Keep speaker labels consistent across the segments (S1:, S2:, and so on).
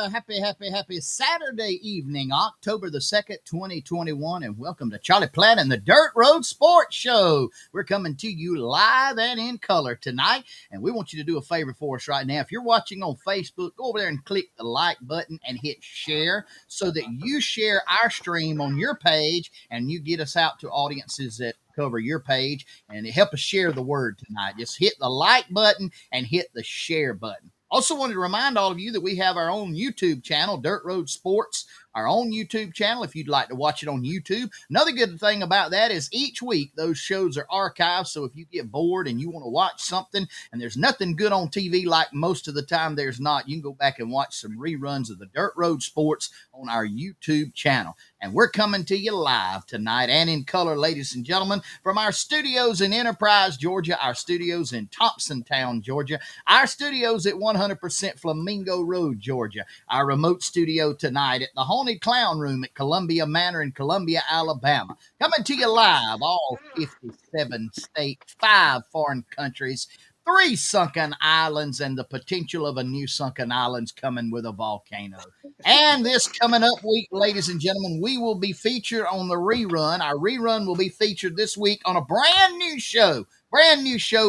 S1: happy Saturday evening, October the 2nd, 2021, and welcome to Charlie Platt and the Dirt Road Sports Show. We're coming to you live and in color tonight, and we want you to do a favor for us right now. If you're watching on Facebook, go over there and click the like button and hit share so that you share our stream on your page and you get us out to audiences that cover your page and help us share the word tonight. Just hit the like button and hit the share button. Also wanted to remind all of you that we have our own YouTube channel, Dirt Road Sports, our own YouTube channel if you'd like to watch it on YouTube. Another good thing about that is each week those shows are archived, so if you get bored and you want to watch something and there's nothing good on TV like most of the time there's not, you can go back and watch some reruns of the Dirt Road Sports on our YouTube channel. And we're coming to you live tonight and in color, ladies and gentlemen, from our studios in Enterprise, Georgia, our studios in Thompsontown, Georgia, our studios at 100% Flamingo Road, Georgia, our remote studio tonight at the Haunted Clown Room at Columbia Manor in Columbia, Alabama. Coming to you live, all 57 states, 5 foreign countries, 3 sunken islands, and the potential of a new sunken islands coming with a volcano. And this coming up week, ladies and gentlemen, we will be featured on the rerun. Our rerun will be featured this week on a brand new show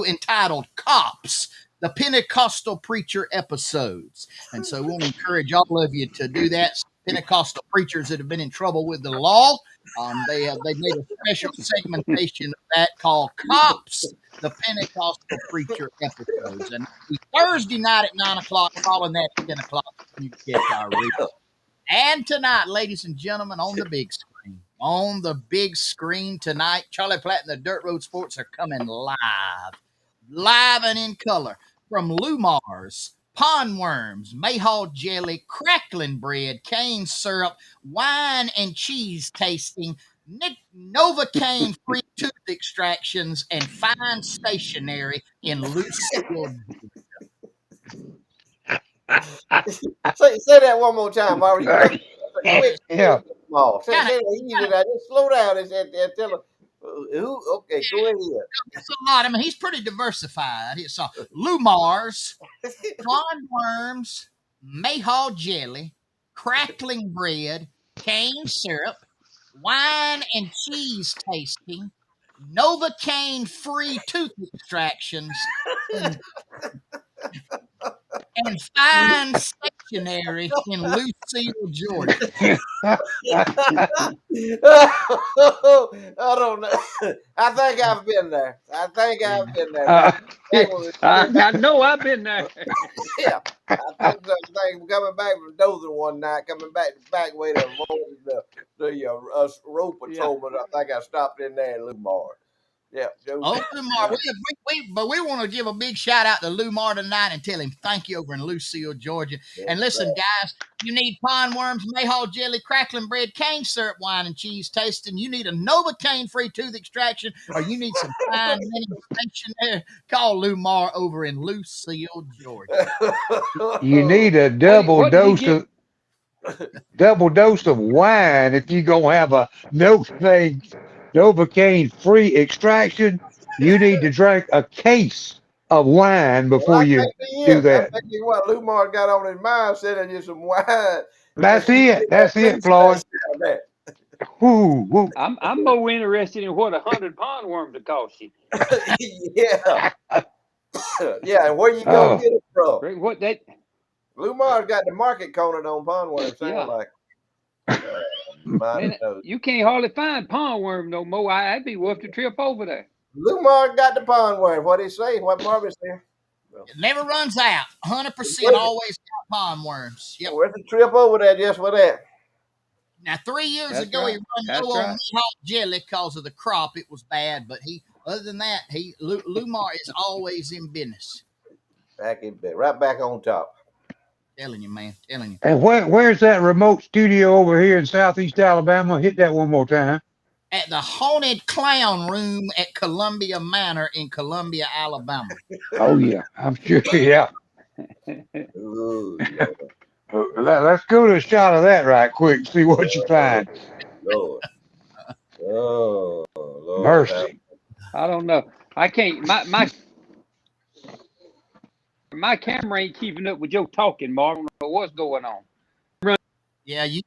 S1: entitled Cops, the Pentecostal Preacher Episodes. And so we'll encourage all of you to do that. Pentecostal preachers that have been in trouble with the law. They made a special segmentation of that called Cops, the Pentecostal Preacher Episodes. And Thursday night at 9 o'clock, following that at 10 o'clock, you catch our rerun. And tonight, ladies and gentlemen, on the big screen tonight, Charlie Platt and the Dirt Road Sports are coming live and in color from Lumar's, pond worms, mayhaw jelly, crackling bread, cane syrup, wine and cheese tasting, Novocaine free tooth extractions, and fine stationery in Lucille.
S2: Say that one more time, Mario.
S3: Yeah.
S2: Say that. Just slow down and tell him. Okay, go ahead.
S1: That's a lot. I mean, he's pretty diversified. It's Lumar's, pond worms, mayhaw jelly, crackling bread, cane syrup, wine and cheese tasting, Novocaine free tooth extractions, and fine stationery in Lucille, Georgia.
S2: I don't know. I think I've been there.
S3: I know I've been there.
S2: Yeah. I think coming back from Dothan one night, coming back way to avoid the road patrolman, I think I stopped in there in Lumar. Yeah,
S1: Lumar. But we want to give a big shout out to Lumar tonight and tell him thank you over in Lucille, Georgia. And listen, guys, you need pond worms, mayhaw jelly, crackling bread, cane syrup, wine and cheese tasting. You need a Novocaine free tooth extraction, or you need some fine stationery. Call Lumar over in Lucille, Georgia.
S3: You need a double dose of wine if you're gonna have a Novocaine free extraction. You need to drink a case of wine before you do that.
S2: I think what Lumar got on his mind, sending you some wine.
S3: That's it, Floyd. Woo.
S4: I'm more interested in what 100 pond worms will cost you.
S2: Yeah. Yeah, and where you gonna get it from?
S4: What that?
S2: Lumar's got the market cornered on pond worms. Sound like.
S4: Man, you can't hardly find pond worm no more. I'd be worth the trip over there.
S2: Lumar got the pond worm. What he say? What Marvin said?
S1: It never runs out. 100% always got pond worms. Yep.
S2: Where's the trip over there just for that?
S1: Now, 3 years ago, he run low on hot jelly because of the crop. It was bad, but other than that, Lumar is always in business.
S2: Right back on top.
S1: Telling you, man. Telling you.
S3: And where's that remote studio over here in Southeast Alabama? Hit that one more time.
S1: At the Haunted Clown Room at Columbia Manor in Columbia, Alabama.
S3: Oh, yeah. I'm sure, yeah.
S2: Ooh,
S3: Let's go to a shot of that right quick. See what you find.
S2: Lord. Oh, Lord.
S3: Mercy.
S4: I don't know. I can't. My camera ain't keeping up with your talking, Marvin. What's going on?
S1: Yeah, you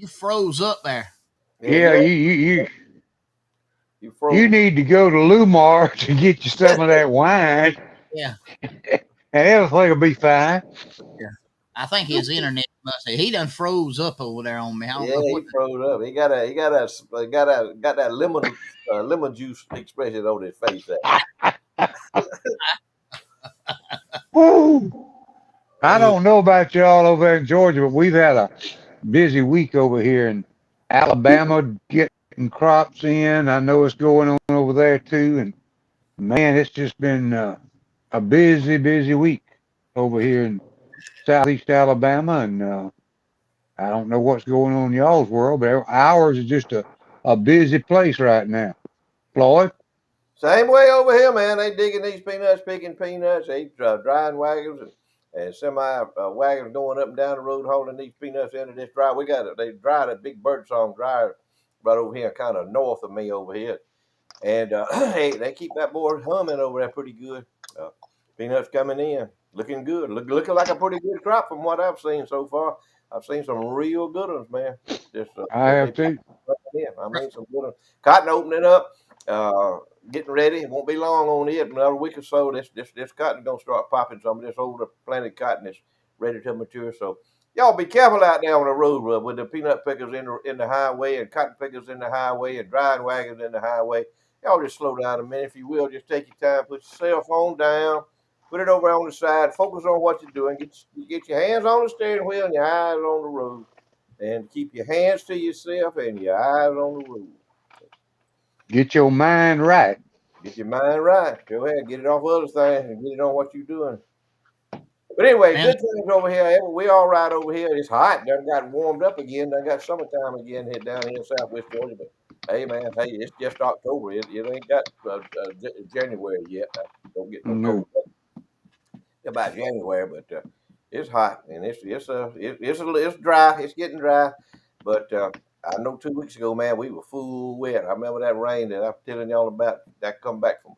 S1: froze up there.
S3: Yeah,
S2: you froze.
S3: you need to go to Lumar to get you some of that wine,
S1: Yeah.
S3: and everything will be fine.
S1: Yeah. I think his internet must have, he done froze up over there on me. I don't
S2: Yeah,
S1: know
S2: he
S1: what.
S2: froze up. He got that lemon juice expression on his face there.
S3: Woo! I
S2: Uh,
S3: don't know about y'all over there in Georgia, but we've had a busy week over here in Alabama getting crops in. I know it's going on over there too, and man, it's just been a busy week over here in southeast Alabama, and I don't know what's going on in y'all's world, but ours is just a busy place right now. Floyd?
S2: Same way over here, man. They digging these peanuts, picking peanuts. They drying wagons and semi wagons going up and down the road hauling these peanuts into this dry. They dried a big birdsong dryer right over here, kind of north of me over here. And they keep that board humming over there pretty good. Uh, Peanuts coming in, looking good, looking like a pretty good crop from what I've seen so far. I've seen some real good ones, man. Just
S3: I
S2: they
S3: have too.
S2: in. I mean, some good ones. Cotton opening up, uh, getting ready. It won't be long on it. Another week or so, this cotton gonna start popping. Some of this older planted cotton is ready to mature. So y'all be careful out there on the road with the peanut pickers in the highway and cotton pickers in the highway and drying wagons in the highway. Y'all just slow down a minute, if you will. Just take your time. Put your cell phone down. Put it over on the side. Focus on what you're doing. Get your hands on the steering wheel and your eyes on the road. And keep your hands to yourself and your eyes on the road.
S3: Get your mind right.
S2: Get your mind right. Go ahead. Get it off other things and get it on what you're doing. But anyway,
S1: Man,
S2: good things over here. We all right over here. It's hot. Done got warmed up again. Done got summertime again here down here in Southwest Georgia. But hey, man, hey, it's just October. It ain't got January yet. Don't get no cold
S3: No.
S2: about January, but it's hot and it's dry. It's getting dry, but I know 2 weeks ago, man, we were full wet. I remember that rain that I'm telling y'all about. That come back from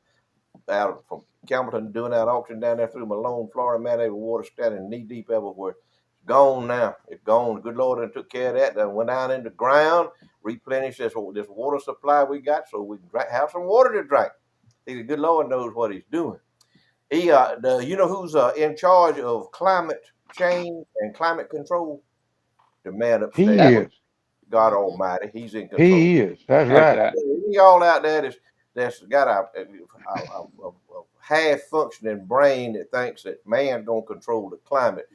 S2: Campbellton doing that auction down there through Malone, Florida. Man, they were water standing knee deep everywhere. It's gone now. It's gone. The good Lord done took care of that. Then went down in the ground, replenished this water supply we got, so we can have some water to drink. See, the good Lord knows what He's doing. You know who's in charge of climate change and climate control? The man
S3: He
S2: upstairs,
S3: is.
S2: God Almighty. He's in control.
S3: He is. That's
S4: That's
S3: right.
S4: right.
S2: Y'all out there that's got a half functioning brain that thinks that man's gonna control the climate.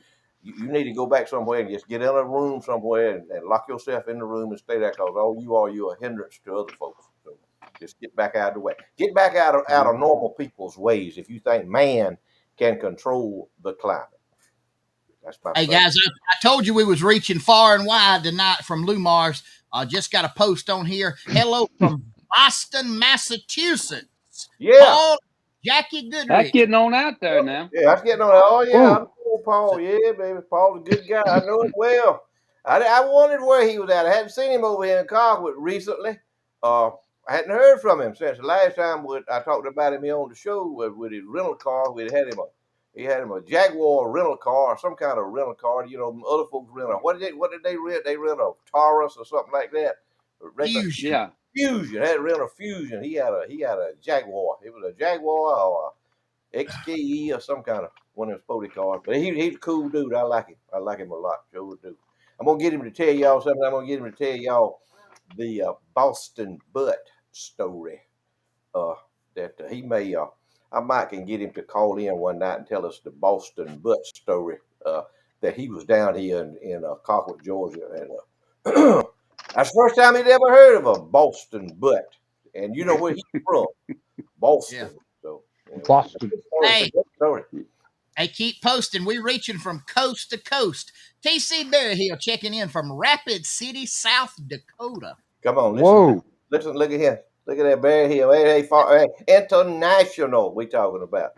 S2: You need to go back somewhere and just get in a room somewhere and lock yourself in the room and stay there, because all you're a hindrance to other folks. So just get back out of the way. Get back out of normal people's ways if you think man can control the climate. That's my
S1: hey
S2: thing.
S1: guys, I told you we was reaching far and wide tonight from Lumar's. Just got a post on here. Hello from Boston, Massachusetts.
S2: Yeah.
S1: Paul, Jackie
S4: That's
S1: Goodrich.
S4: getting on out there now.
S2: Yeah, that's getting on. Oh yeah, I
S3: Woo.
S2: know Paul. Yeah, baby, Paul's a good guy. I know him well. I wondered where he was at. I hadn't seen him over here in Colquitt recently. I hadn't heard from him since the last time I talked about him here on the show with his rental car. He had him a Jaguar rental car, or some kind of rental car. You know, other folks rent a what did they rent? They rent a Taurus or something like that.
S1: Fusion.
S4: Yeah.
S2: Fusion. Had rent a Fusion. He had a Jaguar. It was a Jaguar or XKE or some kind of one of them sporty cars. But he's a cool dude. I like him. I like him a lot. Sure do. I'm gonna get him to tell y'all something. I'm gonna get him to tell y'all the Boston butt story. That he may. I might can get him to call in one night and tell us the Boston butt story. That he was down here in Colquitt, Georgia, and that's the first time he'd ever heard of a Boston butt. And you know where he's from, Boston.
S1: Yeah.
S2: So anyway,
S3: Boston.
S1: Hey,
S2: story.
S1: hey, keep posting. We reaching from coast to coast. TC Berryhill checking in from Rapid City, South Dakota.
S2: Come on,
S3: Whoa.
S2: listen, look at here. Look at that Bear Hill. Hey, international we talking about.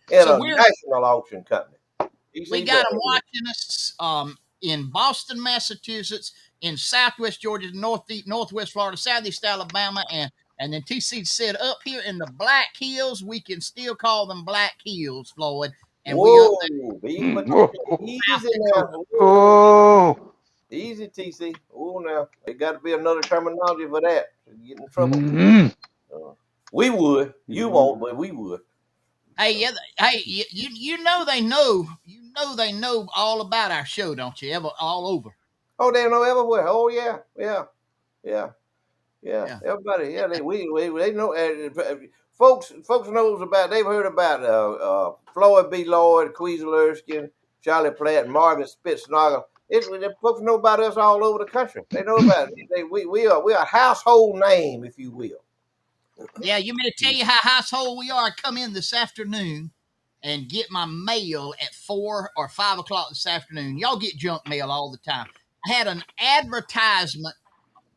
S1: So
S2: International auction company.
S1: we got them watching us in Boston, Massachusetts, in Southwest Georgia, Northwest Florida, Southeast Alabama, and then TC said up here in the Black Hills, we can still call them Black Hills, Floyd. And we up there
S2: Whoa,
S3: Whoa.
S2: easy now.
S3: Oh.
S2: Easy, TC. Oh, now there got to be another terminology for that. So you get in trouble. We would. You won't, but we would.
S1: Hey, yeah, hey, you know they know all about our show, don't you? All over.
S2: Oh, they know everywhere. Oh, yeah. Everybody, they know. Folks knows about. They've heard about Floyd B. Lloyd, Queasel Erskine, Charlie Platt, and Marvin Spitznagel. Folks know about us all over the country. They know about it. We are a household name, if you will.
S1: Yeah, you mean to tell you how household we are? I come in this afternoon and get my mail at 4 or 5 o'clock this afternoon. Y'all get junk mail all the time. I had an advertisement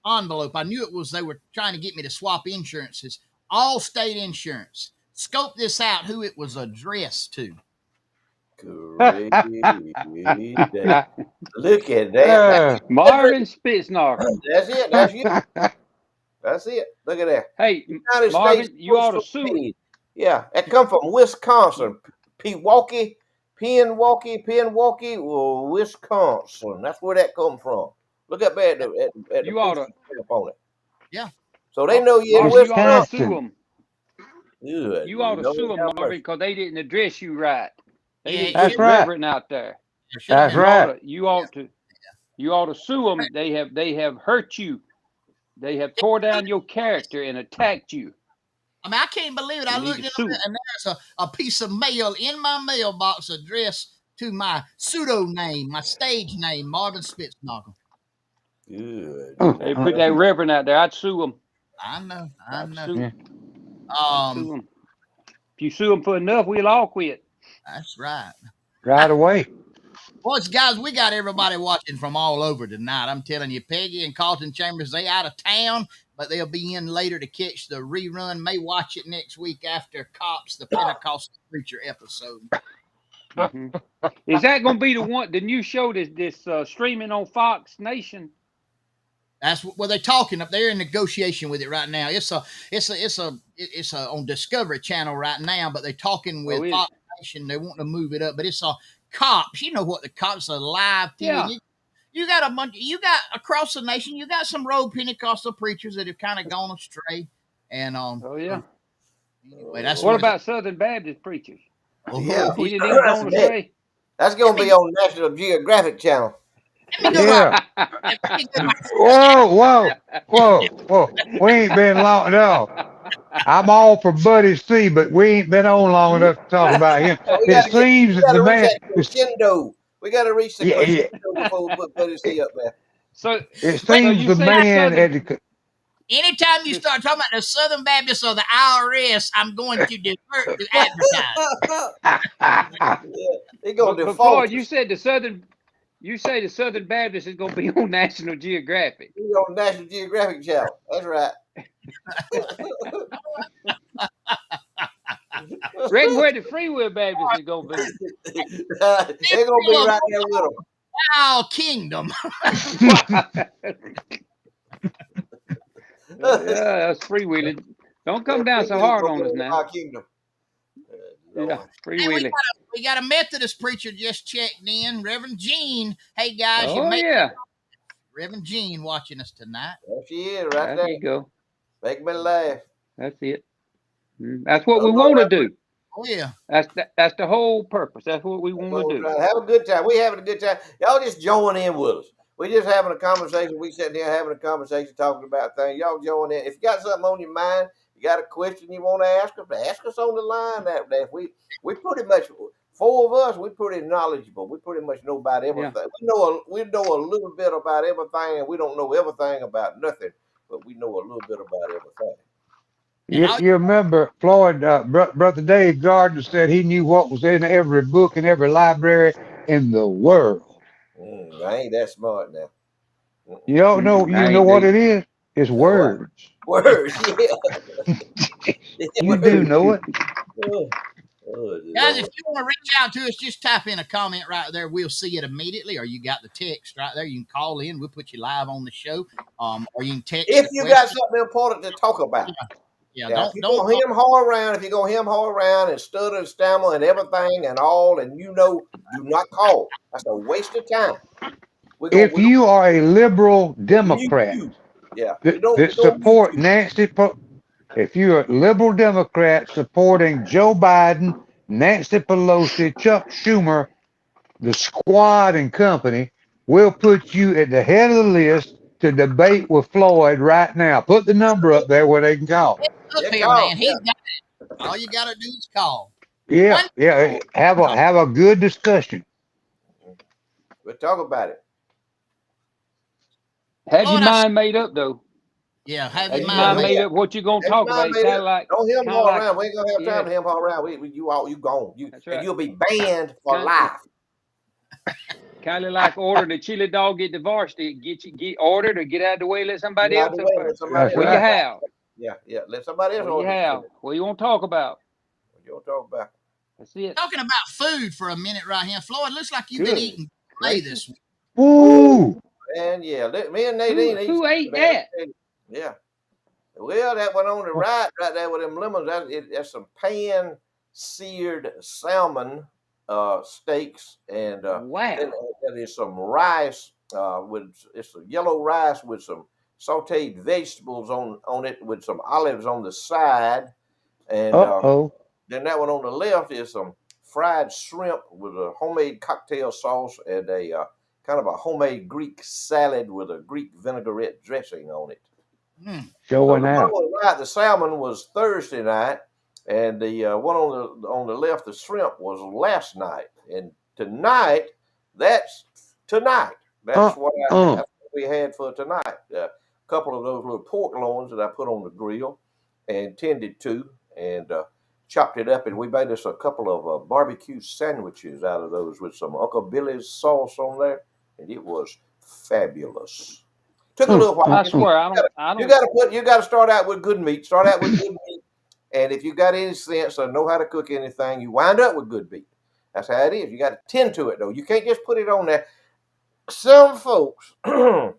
S1: envelope. I knew it was they were trying to get me to swap insurances. Allstate Insurance. Scope this out who it was addressed to.
S2: Great. Look at that.
S4: Marvin Spitznagel.
S2: That's it. That's you. That's it. Look at that.
S4: Hey,
S2: United
S4: Marvin,
S2: States
S4: you ought to sue.
S2: Yeah, that come from Wisconsin. Pewaukee, Wisconsin. That's where that come from. Look up at the
S4: You ought to
S2: on it.
S1: Yeah.
S2: So they know you in
S4: Marvin, you ought to
S2: Wisconsin.
S4: sue them.
S2: Good.
S4: You ought to sue them, Marvin, because they didn't address you right. They didn't
S3: That's
S4: put
S3: right.
S4: Reverend out there.
S3: That's right.
S4: You ought to sue them. They have hurt you. They have tore down your character and attacked you.
S1: I mean, I can't believe it. I looked at it, and there's a piece of mail in my mailbox addressed to my pseudo name, my stage name, Marvin Spitznagel.
S2: Good.
S4: They put that Reverend out there. I'd sue them.
S1: I know.
S4: I'd
S1: Sue
S4: them. If you sue them for enough, we'll all quit.
S1: That's right.
S3: Right away.
S1: Boys, guys, we got everybody watching from all over tonight. I'm telling you, Peggy and Carlton Chambers, they out of town, but they'll be in later to catch the rerun. May watch it next week after Cops, the Pentecostal Preacher episode.
S4: Mm-hmm. Is that going to be the new show this streaming on Fox Nation?
S1: That's what they're talking up. They're in negotiation with it right now. It's on Discovery Channel right now, but they're talking with Fox Nation. They want to move it up, but it's Cops. You know what the Cops are live TV.
S4: Yeah.
S1: You got a bunch. You got across the nation. You got some rogue Pentecostal preachers that have kind of gone astray. And
S4: anyway,
S1: that's
S4: what about Southern Baptist preachers?
S2: Yeah,
S4: he didn't even go astray.
S2: That's gonna be on National Geographic Channel.
S3: Yeah. Whoa. We ain't been long. No. I'm all for Buddy C, but we ain't been on long enough to talk about him. It seems that the man.
S2: We got to reach the crescendo before we put Buddy C up there.
S4: So
S3: it seems the man
S1: anytime you start talking about the Southern Baptists or the IRS, I'm going to divert to advertise.
S2: They're going to
S4: default. You say the Southern Baptist is going to be on National Geographic.
S2: He's on National Geographic Channel. That's right.
S4: Reckon where the Free Will Baptist is going to be.
S2: They're going to be right there with them.
S1: Wow, Kingdom.
S4: Yeah, that's freewheeling. Don't come down so hard on us now.
S2: Kingdom.
S4: Yeah, freewheeling.
S1: We got a Methodist preacher just checked in, Reverend Gene. Hey guys, Reverend Gene watching us tonight.
S2: There she is, right there.
S4: You go.
S2: Make me laugh.
S4: That's it. That's what we want to do.
S1: Oh yeah.
S4: That's the whole purpose. That's what we want to do.
S2: Have a good time. We having a good time. Y'all just join in with us. We just having a conversation. We sitting there having a conversation, talking about things. Y'all join in. If you got something on your mind, you got a question you want to ask us on the line. That we pretty much, four of us, we pretty knowledgeable. We pretty much know about everything. Yeah. We know a little bit about everything, and we don't know everything about nothing, but we know a little bit about everything.
S3: You remember Floyd, Brother Dave Gardner said he knew what was in every book and every library in the world.
S2: I ain't that smart now.
S3: You don't know. You know what it is? It's words.
S2: Words, yeah.
S3: You do know it.
S1: Guys, if you want to reach out to us, just type in a comment right there. We'll see it immediately. Or you got the text right there. You can call in. We'll put you live on the show. Or you can text.
S2: If you got something important to talk about.
S1: Yeah,
S2: if you're going to hem haw around and stutter and stammer and everything and all, and do not call. That's a waste of time.
S3: if you are a liberal
S2: mute
S3: Democrat
S2: you. Yeah,
S3: that
S2: we don't mute
S3: support
S2: you.
S3: if you're a liberal Democrat supporting Joe Biden, Nancy Pelosi, Chuck Schumer, the squad and company, we'll put you at the head of the list to debate with Floyd right now. Put the number up there where they can call.
S1: Up
S2: Yeah,
S1: here,
S2: call.
S1: man.
S2: Yeah,
S1: He's got it. All you got to do is call.
S3: Yeah,
S1: One.
S3: yeah. Have a good discussion.
S2: we'll talk about it.
S4: Have your
S1: Floyd,
S4: mind made up though.
S1: yeah, have your
S4: Have your
S2: Yeah,
S1: mind
S4: mind
S1: made.
S4: made up what you're gonna
S2: have your
S4: talk
S2: mind
S4: about.
S2: made up. Don't hem
S4: Kind of
S2: haw
S4: like,
S2: around. We ain't gonna have time
S4: yeah,
S2: to hem haw around. You gone.
S4: that's
S2: And
S4: right.
S2: you'll be banned for
S4: Kind,
S2: life.
S4: kind of like ordering the chili dog get divorced. Get ordered or get out of the way. Let
S2: You
S4: somebody
S2: out
S4: else
S2: the
S4: up
S2: way.
S4: there.
S2: Let somebody
S3: That's
S2: else.
S4: What you
S3: right.
S4: have?
S2: Yeah. Let somebody else
S4: What do you
S2: order the
S4: have?
S2: chili.
S4: What you want to talk about?
S2: What you want to talk about?
S4: That's it.
S1: Talking about food for a minute right here. Floyd, looks like you've been
S4: Good
S1: eating play this
S4: gracious.
S1: week.
S3: Woo!
S2: And yeah, me and Nadine eat
S4: Who
S2: something,
S4: ate
S2: man.
S4: that?
S2: Yeah. Well, that one on the right there with them lemons, that's some pan seared salmon steaks, and then
S4: Wow.
S2: there is some rice with it's a yellow rice with some sautéed vegetables on it with some olives on the side, and
S3: Uh-oh.
S2: then that one on the left is some fried shrimp with a homemade cocktail sauce and a kind of a homemade Greek salad with a Greek vinaigrette dressing on it.
S1: Mm.
S2: So
S3: Showing
S2: the one
S3: out.
S2: on the right, the salmon was Thursday night, and the one on the left, the shrimp was last night. And tonight, that's tonight.
S3: Uh,
S2: That's what we had for tonight. A couple of those little pork loins that I put on the grill and tended to, and chopped it up, and we made us a couple of barbecue sandwiches out of those with some Uncle Billy's sauce on there, and it was fabulous. Took a little while.
S4: I
S3: uh.
S4: swear, I
S2: You
S4: don't.
S2: got to you got to start out with good meat. Start out with good meat, and if you got any sense or know how to cook anything, you wind up with good meat. That's how it is. You got to tend to it though. You can't just put it on there. Some folks, some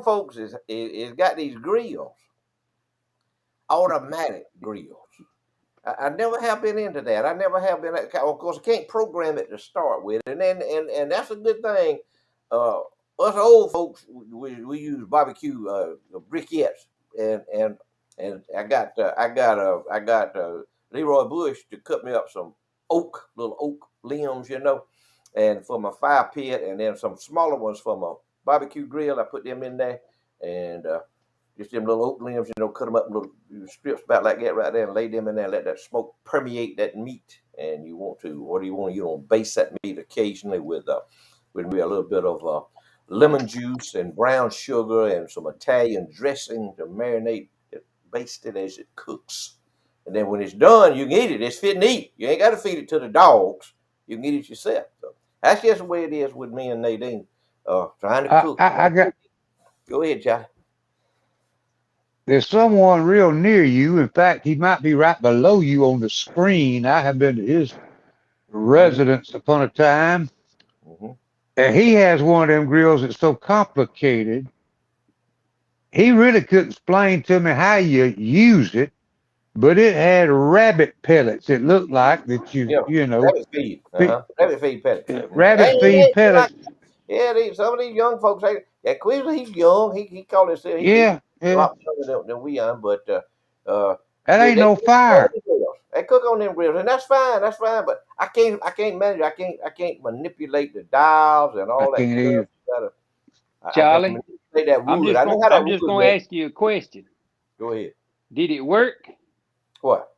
S2: folks is got these grills, automatic grills. I never have been into that. I never have been. Of course, I can't program it to start with, and then and that's a good thing. Uh, us old folks, we use barbecue briquettes, and I got Leroy Bush to cut me up some little oak limbs, and for my fire pit, and then some smaller ones for my barbecue grill. I put them in there, and just them little oak limbs, cut them up in little strips about like that right there and lay them in there and let that smoke permeate that meat. And what do you want? You want to baste that meat occasionally with maybe a little bit of lemon juice and brown sugar and some Italian dressing to marinate it, baste it as it cooks. And then when it's done, you can eat it. It's fit and eat. You ain't got to feed it to the dogs. You can eat it yourself. So that's just the way it is with me and Nadine trying to cook.
S3: I got
S2: Go ahead, Charlie.
S3: there's someone real near you. In fact, he might be right below you on the screen. I have been to his residence upon a time,
S2: Mm-hmm.
S3: and he has one of them grills that's so complicated. He really couldn't explain to me how you use it, but it had rabbit pellets. It looked like that
S2: Yeah,
S3: you know,
S2: rabbit feed.
S3: fe-
S2: Rabbit feed pellets.
S3: rabbit feed pellets.
S2: Yeah, some of these young folks. Yeah, Quigley, he's young. He called himself. He's
S3: Yeah,
S2: a
S3: yeah.
S2: lot younger than we are, but
S3: That ain't
S2: they
S3: no
S2: cook on
S3: fire.
S2: them grills. They cook on them grills, and that's fine. That's fine. But I can't manage. I can't manipulate the dials and
S3: I
S2: all that
S3: can't
S2: stuff.
S3: either.
S2: I got to
S4: Charlie,
S2: manipulate that wood. I know how that
S4: I'm
S2: wood
S4: just gonna
S2: works.
S4: ask you a question.
S2: Go ahead.
S4: Did it work?
S2: What?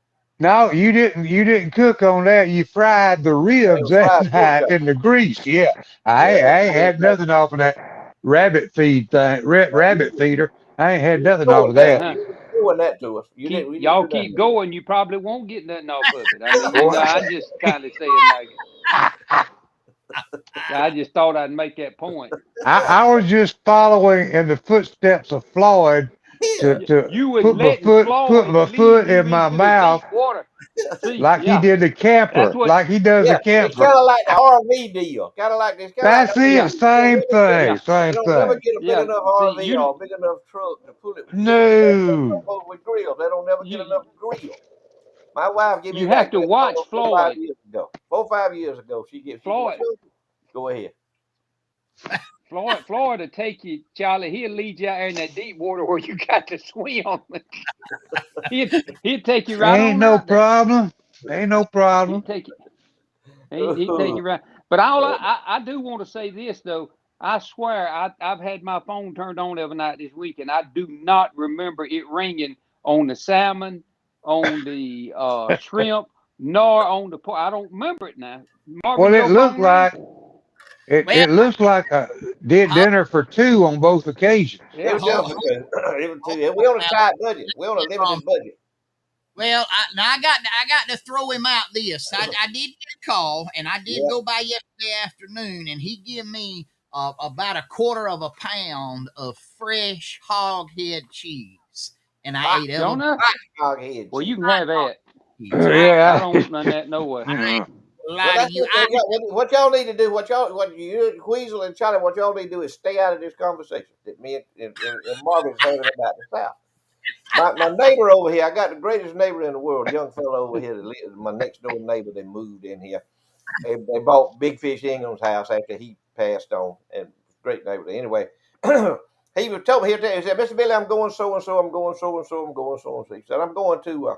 S3: No, you didn't. You didn't cook on that. You fried the
S2: It
S3: ribs
S2: was
S3: that
S2: fried pork
S3: night
S2: chop.
S3: in the grease. Yeah,
S2: Yeah,
S3: I ain't
S2: pork
S3: had
S2: chop.
S3: nothing off of that rabbit feed thing. Rabbit feeder. I ain't had
S2: You
S3: nothing off
S2: doing
S3: of
S2: that?
S3: that.
S4: Uh-huh.
S2: You doing that to us? You didn't. We didn't do nothing
S4: Keep
S2: to you.
S4: going. You probably won't get nothing off of it. I mean,
S3: Boy,
S4: I'm just kind of saying like I just thought I'd make that point.
S3: I was just following in the footsteps of Floyd
S2: Yeah.
S3: to
S4: You was letting
S3: put
S4: Floyd
S3: my
S4: lead
S3: foot
S4: you
S3: in my
S4: into the
S3: mouth
S4: deep water. See,
S3: like he
S4: yeah,
S3: did the
S4: that's
S3: camper,
S4: what.
S3: like he does
S2: Yeah,
S3: the
S2: it's
S3: camper.
S2: kind of like the RV deal. It's kind of like
S3: That's
S2: the RV.
S3: it.
S4: Yeah,
S3: Same
S4: yeah,
S3: thing.
S2: You
S3: Same
S2: don't never
S3: thing.
S2: get a big
S4: yeah.
S2: enough
S4: See,
S2: RV or a big enough truck to pull it.
S3: No.
S2: With grills, they don't never get
S4: you
S2: enough grill. My wife gave me
S4: you
S2: that
S4: have to
S2: grill
S4: watch
S2: 4 or 5
S4: Floyd.
S2: years ago. 4 or 5 years ago, she said,
S4: Floyd.
S2: "Go ahead."
S4: Florida take you, Charlie. He'll lead you out there in that deep water where you got to swim. he'll he'll take you right
S3: Ain't
S4: on
S3: no
S4: out there.
S3: problem. Ain't no
S4: He'll
S3: problem.
S4: take you. He'd take you right. But I do want to say this though. I swear I've had my phone turned on every night this week, and I do not remember it ringing on the salmon, on the shrimp, nor on the pork. I don't remember it now. Marvin,
S3: Well, it
S4: your
S3: looked
S4: phone ring?
S3: like it.
S1: Well,
S3: It looks like I did
S1: hold,
S3: dinner for two on both occasions.
S2: It
S4: Yeah.
S2: was
S1: hold,
S2: just
S1: hold,
S2: it was
S1: hold
S2: too.
S1: on
S2: We on a
S1: now.
S2: tight budget. We on a
S1: Um,
S2: limited budget.
S1: well, now I got to throw him out this. I did get a call, and I did
S2: Yeah.
S1: go by yesterday afternoon, and he gave me about a quarter of a pound of fresh hog head cheese, and I
S2: Hot,
S1: ate
S4: Don't
S1: every
S4: I?
S2: hot hog head
S4: Well, you
S2: cheese.
S4: can have that.
S1: cheese.
S4: I
S3: Yeah.
S4: don't want none of that no way.
S1: I ain't gonna
S2: Well,
S1: lie to
S2: that's
S1: you.
S2: it. What y'all need to do, what you, Weasel and Charlie, what y'all need to do is stay out of this conversation that me and Marvin's having about the South. My neighbor over here, I got the greatest neighbor in the world, young fellow over here that lives, my next door neighbor that moved in here. They bought Big Fish Ingram's house after he passed on, and great neighbor. Anyway, he was told me here today. He said, "Mr. Billy, I'm going so and so. I'm going so and so. I'm going so and so." He said, "I'm going to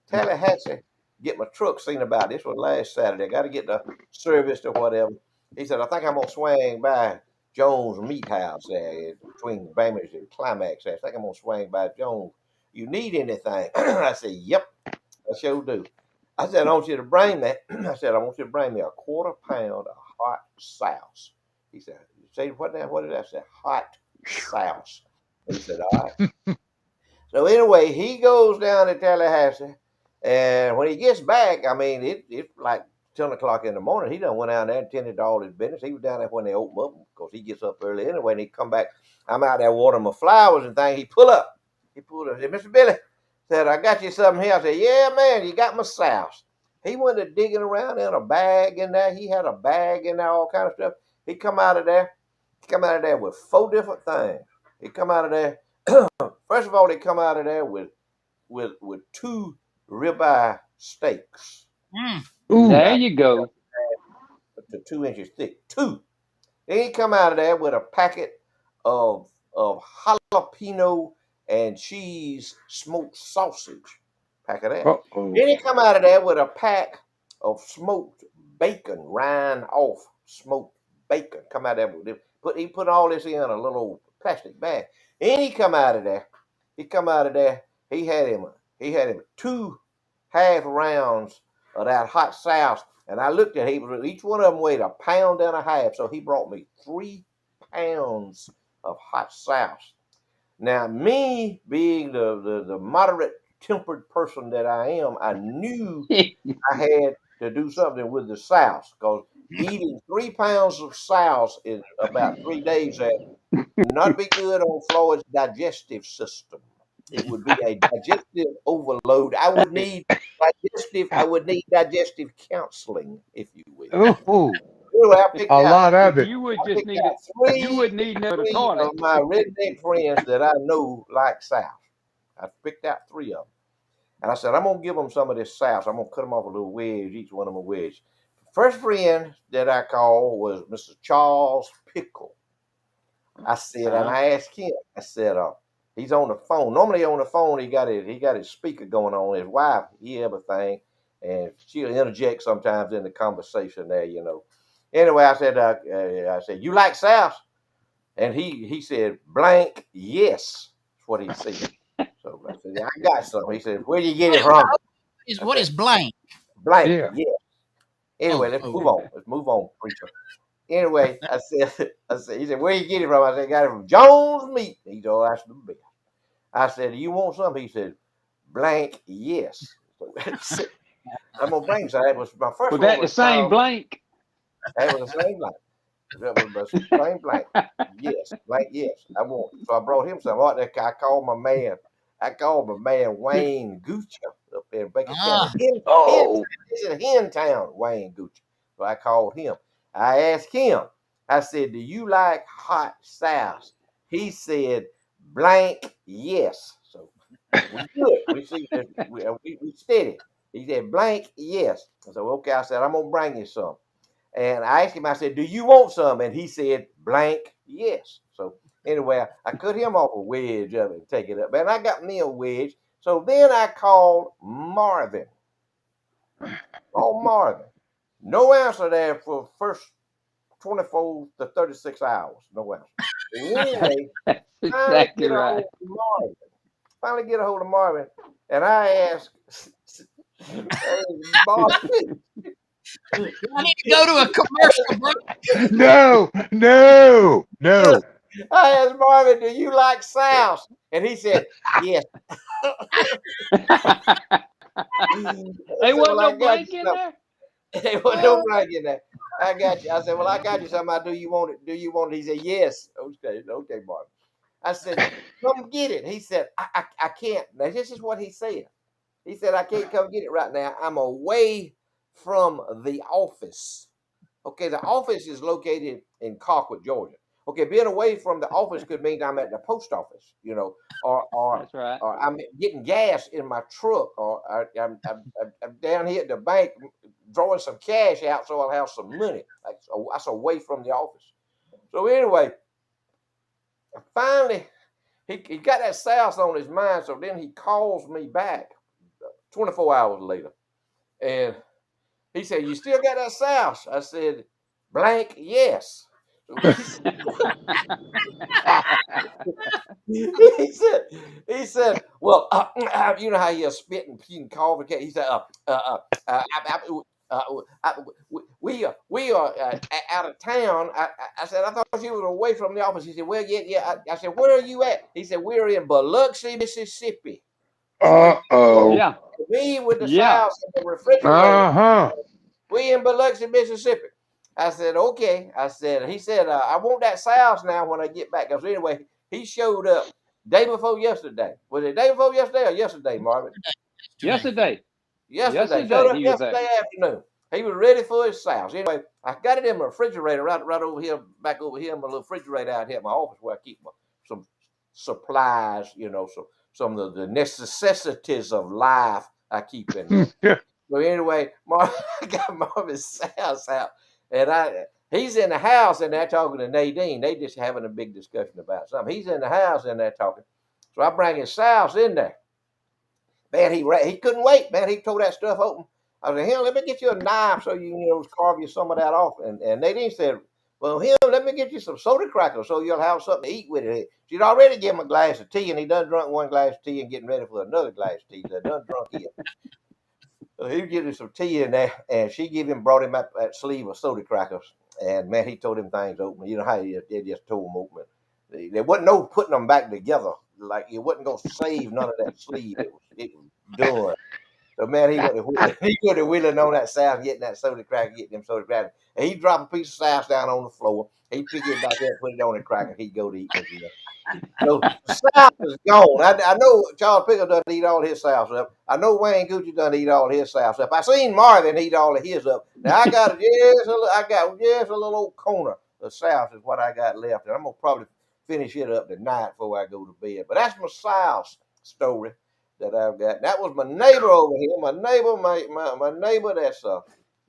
S2: Tallahassee, get my truck seen about." This was last Saturday. I got to get the service or whatever. He said, "I think I'm gonna swing by Jones Meat House there between Bamers and Climax. I think I'm gonna swing by Jones. You need anything?" I said, "Yep, I sure do." I said, "I want you to bring me." I said, "I want you to bring me a quarter pound of hot sauce." He said, "You say what now? What did I say? Hot sauce." He said, "All right." So anyway, he goes down to Tallahassee, and when he gets back, I mean, it's like 10 o'clock in the morning. He done went out there and tended to all his business. He was down there when they open up because he gets up early anyway. And he come back. I'm out there watering my flowers and things. He pull up. He pulled up. He said, "Mr. Billy," said, "I got you something here." I said, "Yeah, man, you got my sauce." He went to digging around in a bag in there. He had a bag in there, all kind of stuff. He come out of there. He come out of there with 4 different things. He come out of there. First of all, they come out of there with 2 ribeye steaks,
S1: Mm,
S3: Ooh.
S4: There
S2: about
S4: you go.
S2: to 2 inches thick. Two. Then he come out of there with a packet of jalapeno and cheese smoked sausage. Pack of that.
S3: Uh-oh.
S2: Then he come out of there with a pack of smoked bacon, rind off smoked bacon. Come out of there with it. He put all this in a little plastic bag. Then he come out of there. He come out of there. He had him 2 half rounds of that hot sauce. And I looked at him, each one of them weighed a pound and a half. So he brought me 3 pounds of hot sauce. Now, me being the moderate tempered person that I am, I knew I had to do something with the sauce because eating 3 pounds of sauce in about 3 days would not be good on Floyd's digestive system. It would be a digestive overload. I would need digestive counseling, if you will.
S3: Ooh.
S2: Anyway,
S3: A lot of it.
S4: You would
S2: I
S4: just
S2: picked
S4: need
S2: out
S4: it. You
S2: three
S4: wouldn't need another
S2: three of
S4: toilet.
S2: my redneck friends that I know like South. I picked out 3 of them. And I said, I'm going to give them some of this sauce. I'm going to cut them off a little wedge, each one of them a wedge. First friend that I called was Mr. Charles Pickle. I said, and
S4: Uh,
S2: I asked him, I said, he's on the phone. Normally on the phone, he got his speaker going on. His wife, hear everything, and she'll interject sometimes in the conversation there. Anyway, I said, you like sauce? And he said, blank, yes. That's what he said. So I said, yeah, I got some. He said, where do you get it from? I
S1: what
S2: said,
S1: is blank?
S2: blank,
S3: Yeah.
S2: yes. Anyway,
S1: Oh,
S2: let's
S1: oh,
S2: move on. Let's move on, preacher. Anyway, he said, where you get it from? I said, I got it from Jones Meat. He said, oh, that's the best. I said, do you want some? He said, blank, yes. So I'm gonna bring some. That was my first
S4: was
S2: one
S4: that the
S2: was
S4: same
S2: called.
S4: blank?
S2: That was the same blank. That was the same blank. Yes, blank, yes. I want. So I brought him some. I called my man. I called my man Wayne Gooch up there in Baker County.
S1: ah,
S3: Oh.
S2: This is Hen Town, Wayne Gooch. So I called him. I asked him. I said, "Do you like hot sauce?" He said, "Blank, yes." So we good. We see that we steady. He said, "Blank, yes." I said, "Okay." I said, "I'm gonna bring you some." And I asked him, I said, do you want some? And he said, blank, yes. So anyway, I cut him off a wedge of it and take it up. And I got me a wedge. So then I called Marvin. Marvin. No answer there for first 24 to 36 hours. No answer. Anyway,
S4: That's
S2: finally
S4: exactly
S2: get a hold
S4: right.
S2: of Marvin. Finally get a hold of Marvin. And I asked, Marvin,
S1: Do I need to go to a commercial break?
S3: No, no, no.
S2: I asked Marvin, do you like souse? And he said, yes. I
S4: There
S2: said, well,
S4: wasn't
S2: I
S4: no
S2: got you
S4: blank in
S2: something.
S4: there.
S2: There was no blank in there. I got you. I said, well, I got you something. Do you want it? Do you want it? He said, yes. Okay, Marvin. I said, come get it. He said, I can't. Now, this is what he said. He said, I can't come get it right now. I'm away from the office. Okay, the office is located in Colquitt, Georgia. Okay, being away from the office could mean I'm at the post office, or
S4: That's right.
S2: I'm getting gas in my truck, or I'm down here at the bank drawing some cash out so I'll have some money. That's away from the office. So anyway, finally, he got that souse on his mind, so then he calls me back 24 hours later. And he said, you still got that souse? I said, blank, yes. he said, well, you know how you spit and pee and cough and he said, we are out of town. I said, I thought you were away from the office. He said, well, yeah. I said, where are you at? He said, we're in Biloxi, Mississippi.
S3: Uh-oh.
S4: Yeah.
S2: Me with the
S4: Yeah.
S2: souse in the refrigerator.
S3: Uh-huh.
S2: We in Biloxi, Mississippi. I said, okay. I said, he said, I want that souse now when I get back. Because anyway, he showed up day before yesterday. Was it day before yesterday or yesterday, Marvin?
S4: Yesterday.
S2: Yesterday. Showed up
S4: He was there.
S2: yesterday afternoon. He was ready for his souse. Anyway, I got it in my refrigerator right over here, back over here in my little refrigerator out here at my office where I keep some supplies, some of the necessities of life I keep in there.
S3: Yeah.
S2: So anyway, I got Marvin's house out, and he's in the house and they're talking to Nadine. They just having a big discussion about something. He's in the house and they're talking. So I bring his souse in there. Man, he couldn't wait. Man, he tore that stuff open. I said, "Him, let me get you a knife so you can carve you some of that off." And Nadine said, "Well, him, let me get you some soda crackers so you'll have something to eat with it." She'd already given him a glass of tea, and he done drunk one glass of tea and getting ready for another glass of tea. They done drunk it. So he gave him some tea in there, and she brought him that sleeve of soda crackers. And man, he told him things open. You know how they just tore them open. There wasn't no putting them back together. Like it wasn't gonna save none of that sleeve. It was done. So man, he got to wheeling on that souse, getting that soda cracker, getting them soda crackers. And he dropped a piece of souse down on the floor. He pick it back up, put it on the cracker. He'd go to eat it. So the souse is gone. I know Charles Pickle done eat all his souse up. I know Wayne Gucci done eat all his souse up. I seen Marvin eat all of his up. Now I got just a little old corner of souse is what I got left, and I'm gonna probably finish it up tonight before I go to bed. But that's my souse story that I've got. That was my neighbor over here. My neighbor.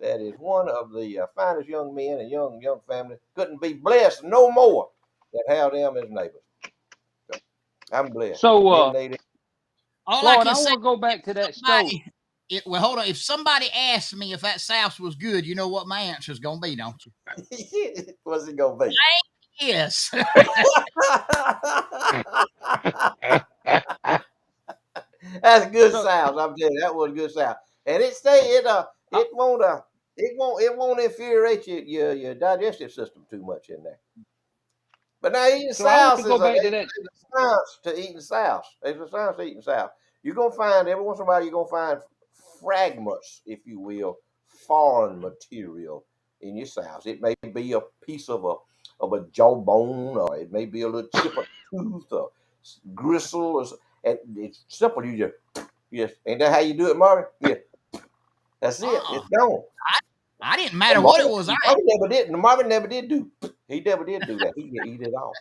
S2: That is one of the finest young men and young family. Couldn't be blessed no more than have them as neighbors. So, I'm blessed.
S4: So,
S1: All I
S4: Floyd,
S1: can
S4: I
S1: say,
S4: want to go back to that stove.
S1: well, hold on. If somebody asked me if that souse was good, you know what my answer is going to be, don't you?
S2: What's it gonna be?
S1: Yes.
S2: That's good
S4: So,
S2: sounds. I'm telling you, that was good sound. And it won't infuriate your digestive system too much in there. But now eating
S4: so I want to
S2: souse
S4: go
S2: is
S4: back to that.
S2: a science to eating souse. There's a science to eating souse. You're gonna find every once in a while you're gonna find fragments, if you will, foreign material in your souse. It may be a piece of a jawbone, or it may be a little chip of tooth or gristle, and it's simple. You just ain't that how you do it, Marvin? Yeah, that's it. It's gone.
S1: I didn't matter what it was.
S2: Marvin never did do. He never did do that. He eat it all.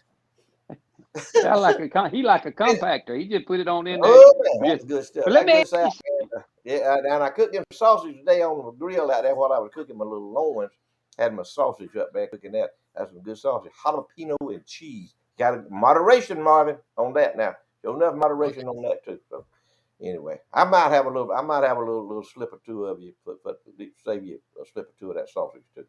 S4: He like a compactor. He just put it on in there.
S2: Oh man, that's good stuff.
S4: But let
S2: That's
S4: me
S2: good
S4: ask
S2: stuff. Yeah, and I cooked them sausage today on the grill out there while I was cooking my little loins. Had my sausage up there cooking that. That's some good sausage. Jalapeno and cheese. Got moderation, Marvin, on that now. Show enough moderation on that too. So anyway, I might have a little slip or two of you, but save you a slip or two of that sausage too.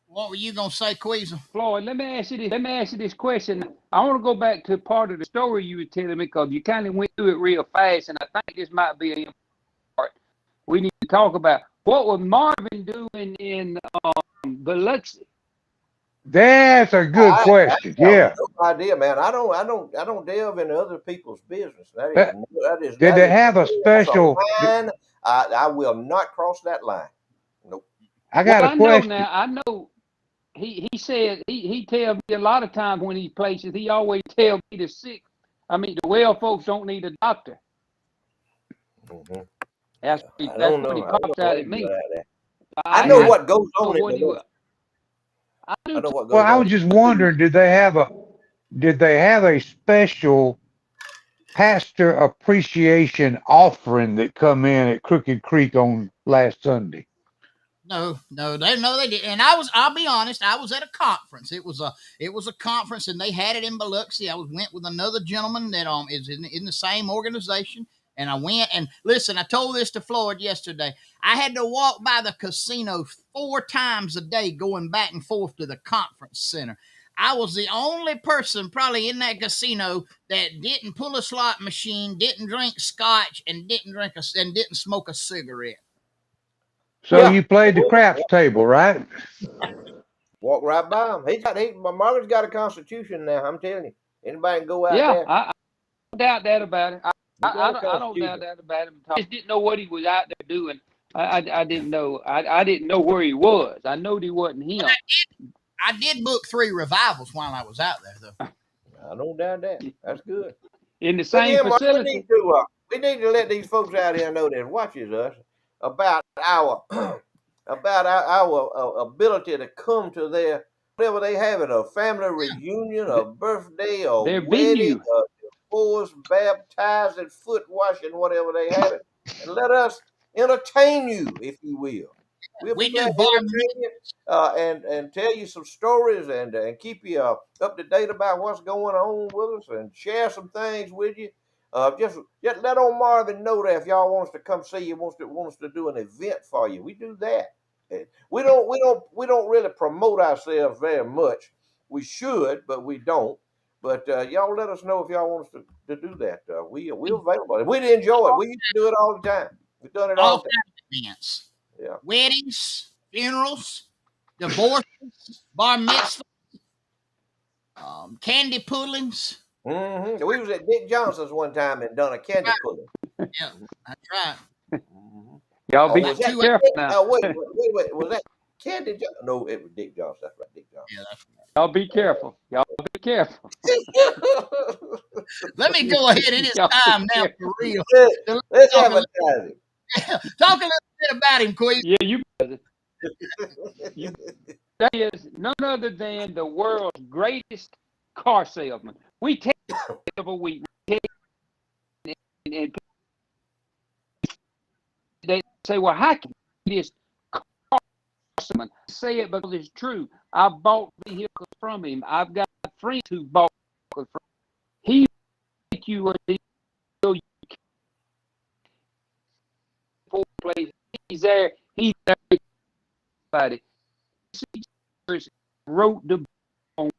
S1: What were you gonna say, Queasel?
S4: Floyd, let me ask you this question. I want to go back to part of the story you were telling me because you kind of went through it real fast, and I think this might be a part we need to talk about. What was Marvin doing in Biloxi?
S3: That's a good question.
S2: I have
S3: Yeah.
S2: no idea, man. I don't delve into other people's business.
S3: Did they have a
S2: that's a
S3: special?
S2: line. I will not cross that line. Nope.
S3: I
S4: Well,
S3: got a
S4: I know
S3: question.
S4: now. I know he said he tell me a lot of times when he places, he always tell me the well folks don't need a doctor.
S2: Mm-hmm.
S4: That's
S2: I
S4: that's
S2: don't
S4: what
S2: know.
S4: he
S2: I don't
S4: pops
S2: know
S4: out
S2: how
S4: at
S2: you
S4: me.
S2: got out of that. I
S4: I
S2: know
S3: Yeah.
S2: what goes
S4: know
S2: on in
S4: what he
S2: Biloxi.
S4: was. I do
S2: I know what
S3: Well,
S2: goes
S3: I
S2: on.
S3: was just wondering, did they have a special pastor appreciation offering that come in at Crooked Creek on last Sunday?
S1: No, they did. And I'll be honest, I was at a conference. It was a conference, and they had it in Biloxi. Went with another gentleman that is in the same organization, and I went and listen. I told this to Floyd yesterday. I had to walk by the casino 4 times a day, going back and forth to the conference center. I was the only person probably in that casino that didn't pull a slot machine, didn't drink scotch, and didn't smoke a cigarette.
S3: So
S2: Yeah.
S3: you played the craps table, right?
S2: Walk right by him. Marvin's got a constitution now. I'm telling you. Anybody can go out
S4: Yeah,
S2: there.
S4: I don't doubt that about it.
S2: He got a
S4: I don't doubt
S2: constitution.
S4: that about him. I just didn't know what he was out there doing. I didn't know. I didn't know where he was. I knowed he wasn't him.
S1: I did book 3 revivals while I was out there, though.
S2: I don't doubt that. That's good.
S4: In the
S2: Look
S4: same
S2: here, Mark,
S4: facility.
S2: we need to let these folks out here know that watches us about our our ability to come to their whatever they have it, a family reunion, a birthday, a
S4: Their
S2: wedding,
S4: venue.
S2: a divorce, baptizing, foot washing, whatever they have it, and let us entertain you, if you will. We'll be
S1: We do
S2: glad to
S1: bar
S2: entertain you and tell you some stories and keep you up to date about what's going on with us and share some things with you. Just let old Marvin know that if y'all want us to come see you, want us to do an event for you, we do that. We don't really promote ourselves very much. We should, but we don't. But y'all let us know if y'all want us to do that. We're available. We'd enjoy it. We used to do it all the time. We've done it
S1: all
S2: all the
S1: kinds of events,
S2: time. Yeah.
S1: weddings, funerals, divorces, bar mitzvahs, candy pullings.
S2: We was at Dick Johnson's one time and done a candy pulling.
S1: Yeah, that's right.
S2: Mm-hmm.
S4: Y'all
S2: Oh,
S4: be
S2: was that?
S4: careful now.
S2: Wait. Was that Candy Johnson? No, it was Dick Johnson. That's right, Dick
S1: Yeah, that's
S4: Y'all be careful. Y'all be careful.
S2: Johnson.
S1: Let me go ahead. It is
S4: Y'all be
S1: time now
S4: careful.
S1: for real. So
S2: Let's
S1: talk a, little,
S2: advertise
S1: talk a little bit about him, Queen.
S4: Yeah, you
S2: it.
S4: that is none other than the world's greatest car salesman. We take every week. And they say, well, how can this car salesman say it because it's true? I bought vehicles from him. I've got friends who bought vehicles from him. He make you a deal you can't place. He's there. He's there. Everybody. Wrote the on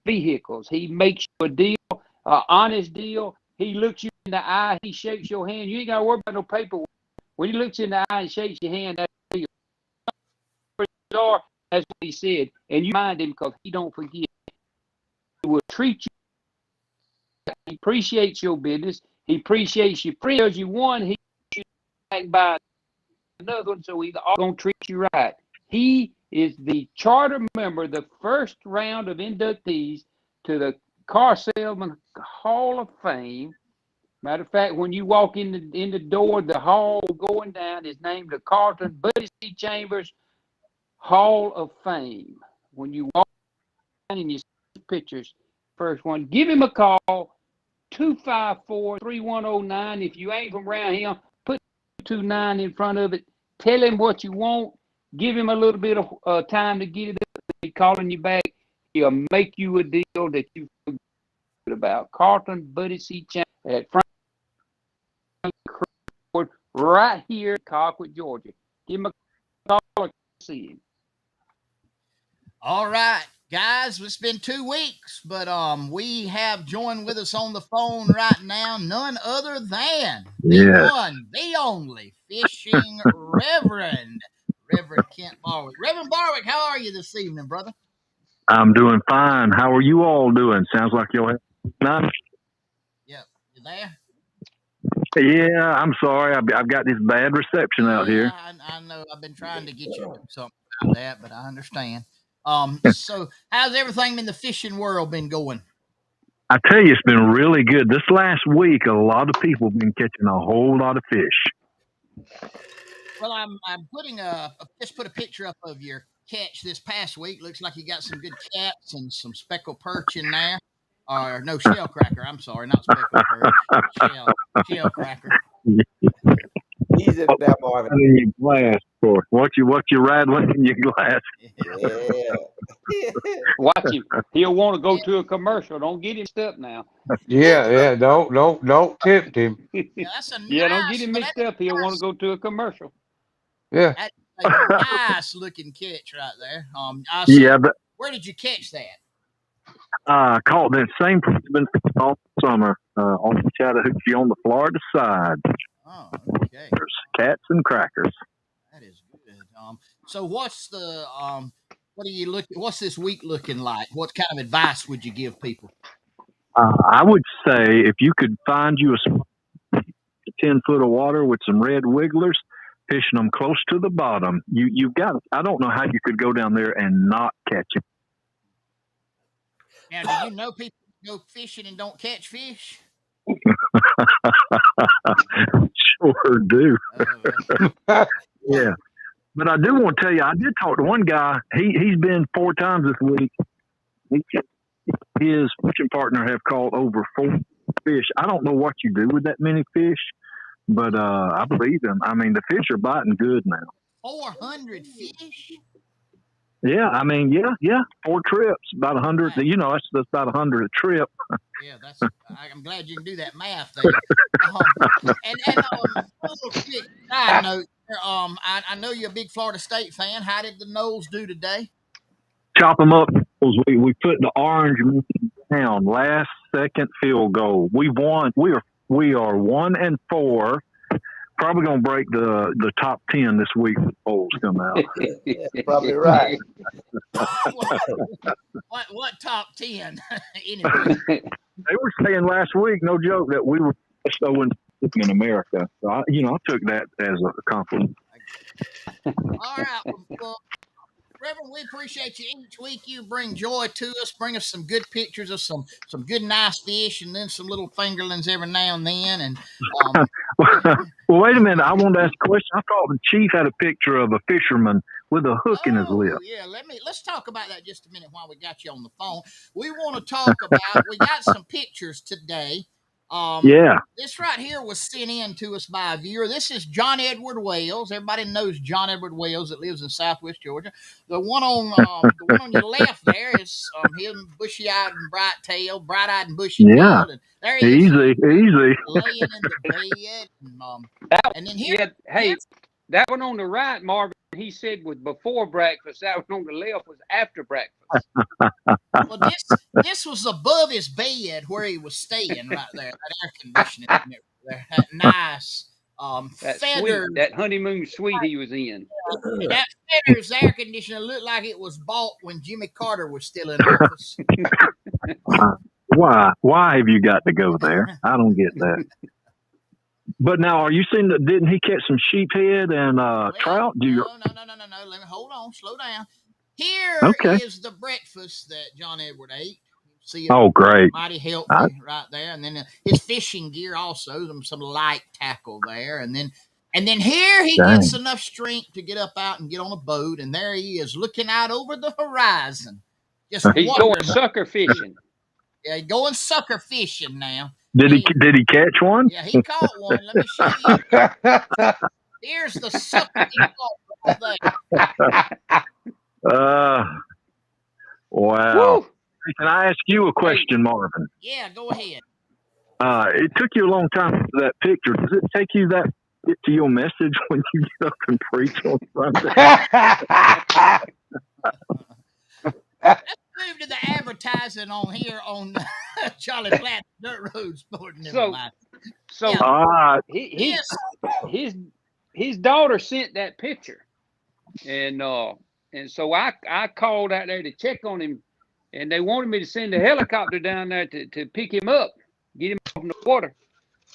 S4: vehicles. He makes you a deal, honest deal. He looks you in the eye. He shakes your hand. You ain't got to worry about no paperwork. When he looks you in the eye and shakes your hand, that's the deal. That's what he said. And you mind him because he don't forget. He will treat you. He appreciates your business. He appreciates your friends. You one, he back by another one, so he's all gonna treat you right. He is the charter member, the first round of inductees to the Car Salesman Hall of Fame. Matter of fact, when you walk in the door, the hall going down is named the Carlton Buddy C. Chambers Hall of Fame. When you walk in and you see pictures, first one, give him a call, 254-3109. If you ain't from around here, put 29 in front of it. Tell him what you want. give him a little bit of time to get it up. He calling you back. He'll make you a deal that you feel good about. Carlton Buddy C. Chan at Frank right here in Colquitt, Georgia. Give him a call and see him.
S1: All right, guys, it's been 2 weeks, but we have joined with us on the phone right now none other than the one, the only fishing Reverend Kent Barwick. Reverend Barwick, how are you this evening, brother?
S5: I'm doing fine. How are you all doing? Sounds like you'll have none.
S1: Yep, you there?
S5: Yeah, I'm sorry. I've got this bad reception out here.
S1: I know. I've been trying to get you to do something about that, but I understand. So how's everything in the fishing world been going?
S5: I tell you, it's been really good. This last week, a lot of people have been catching a whole lot of fish.
S1: Well, I'm putting just put a picture up of your catch this past week. Looks like you got some good cats and some speckled perch in there. Or no, shell cracker. I'm sorry, not speckled perch. Shell cracker.
S2: He's in that Marvin.
S5: In your glass, for what you rattling in your glass.
S2: Yeah.
S4: Watch him. He'll want to go to a commercial. Don't get him stuck now.
S3: Yeah. Don't tempt him.
S1: Yeah, that's a
S4: Yeah, don't get him mixed up. He'll want to go to a commercial.
S3: Yeah.
S1: That's a nice looking catch right there.
S5: But
S1: where did you catch that?
S5: Caught that same place been all summer on the Chattahoochee on the Florida side.
S1: Oh, okay.
S5: There's cats and crackers.
S1: That is good. So what's the what's this week looking like? What kind of advice would you give people?
S5: I would say if you could find you a 10 foot of water with some red wigglers, fishing them close to the bottom, you've got. I don't know how you could go down there and not catch it.
S1: Now, do you know people go fishing and don't catch fish?
S5: Sure do.
S1: Oh,
S5: Yeah. But I do want to tell you, I did talk to one guy. He's been 4 times this week. His fishing partner have caught over 4 fish. I don't know what you do with that many fish, but I believe him. I mean, the fish are biting good now.
S1: 400 fish?
S5: Yeah, I mean, yeah. 4 trips, about 100. You know, that's about 100 a trip.
S1: Yeah, I'm glad you can do that math there. And a little quick side note. I know you're a big Florida State fan. How did the Noles do today?
S5: Chop them up. We put the orange down. Last second field goal. We won. We are 1-4. Probably gonna break the top 10 this week when the polls come out.
S2: Yeah, probably right.
S1: What top 10? Anyway.
S5: They were saying last week, no joke, that we were best in America. So I took that as a compliment.
S1: All right, well, Reverend, we appreciate you each week. You bring joy to us. Bring us some good pictures of some good nice fish, and then some little fingerlings every now and then. And
S5: well, wait a minute. I wanted to ask a question. I thought the chief had a picture of a fisherman with a hook in his lip.
S1: Yeah, let's talk about that just a minute while we got you on the phone. We want to talk about. We got some pictures today.
S5: Yeah.
S1: This right here was sent in to us by a viewer. This is John Edward Wales. Everybody knows John Edward Wales that lives in Southwest Georgia. The one on your left there is him, bushy-eyed and bright-eyed and bushy-tailed.
S5: Yeah.
S1: And there he is,
S5: Easy.
S1: laying in the bed. And then here,
S4: that one on the right, Marvin, he said was before breakfast. That one on the left was after breakfast.
S1: Well, this was above his bed where he was staying right there. That air conditioning there. That nice feathers.
S4: That honeymoon suite he was in.
S1: That feathers air conditioner looked like it was bought when Jimmy Carter was still in office.
S5: Why have you got to go there? I don't get that. But now, are you saying that didn't he catch some sheephead and trout?
S1: No. Let me hold on. Slow down. Here is the breakfast that John Edward ate. See,
S5: great!
S1: Mighty healthy right there, and then his fishing gear also, some light tackle there, and then here he gets enough strength to get up out and get on a boat, and there he is looking out over the horizon.
S4: He's going sucker fishing.
S1: Yeah, he's going sucker fishing now.
S5: Did he catch one?
S1: Yeah, he caught one. Let me show you. Here's the sucker he caught thing.
S5: Wow.
S4: Woo!
S5: Can I ask you a question, Marvin?
S1: Yeah, go ahead.
S5: It took you a long time for that picture. Does it take you that get to your message when you get up and preach on Sunday?
S1: Let's move to the advertising on here on Charlie Platt Dirt Road Sport. Never mind.
S4: So
S1: Yeah.
S5: All right.
S1: Yes.
S4: his daughter sent that picture, and so I called out there to check on him, and they wanted me to send a helicopter down there to pick him up, get him off in the water,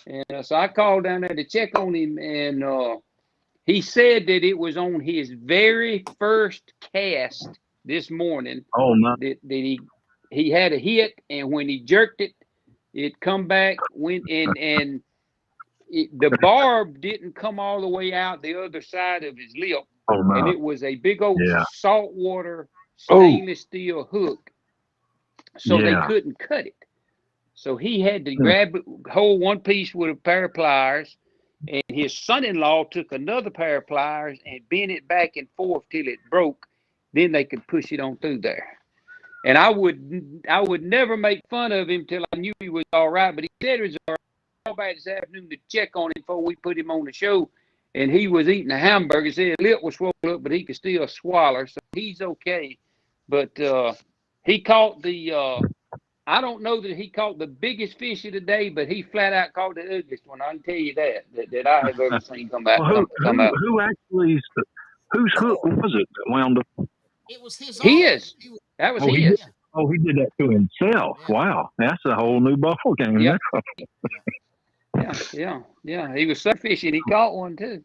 S4: and so I called down there to check on him, and he said that it was on his very first cast this morning
S5: Oh, no.
S4: that he had a hit, and when he jerked it, it come back went and the barb didn't come all the way out the other side of his lip,
S5: Oh,
S4: and
S5: no.
S4: it was a big old
S5: Yeah.
S4: saltwater
S3: Oh.
S4: stainless steel hook, so they
S5: Yeah.
S4: couldn't cut it. So he had to hold one piece with a pair of pliers, and his son-in-law took another pair of pliers and bent it back and forth till it broke. Then they could push it on through there. And I would never make fun of him till I knew he was all right. But he said he was all right. I called back this afternoon to check on him before we put him on the show, and he was eating a hamburger. He said his lip was swollen up, but he could still swallow, so he's okay. But he caught the. I don't know that he caught the biggest fish of the day, but he flat out caught the ugliest one. I can tell you that I have ever seen come out.
S5: Well,
S4: come out.
S5: who actually, whose hook was it that wound up?
S1: It was his.
S4: His. That was
S5: Oh, he
S4: his.
S5: did. Oh, he did that to himself.
S1: Yeah.
S5: Wow. That's a whole new buffalo game.
S4: Yeah.
S5: there.
S4: Yeah. He was so fishing. He caught one too.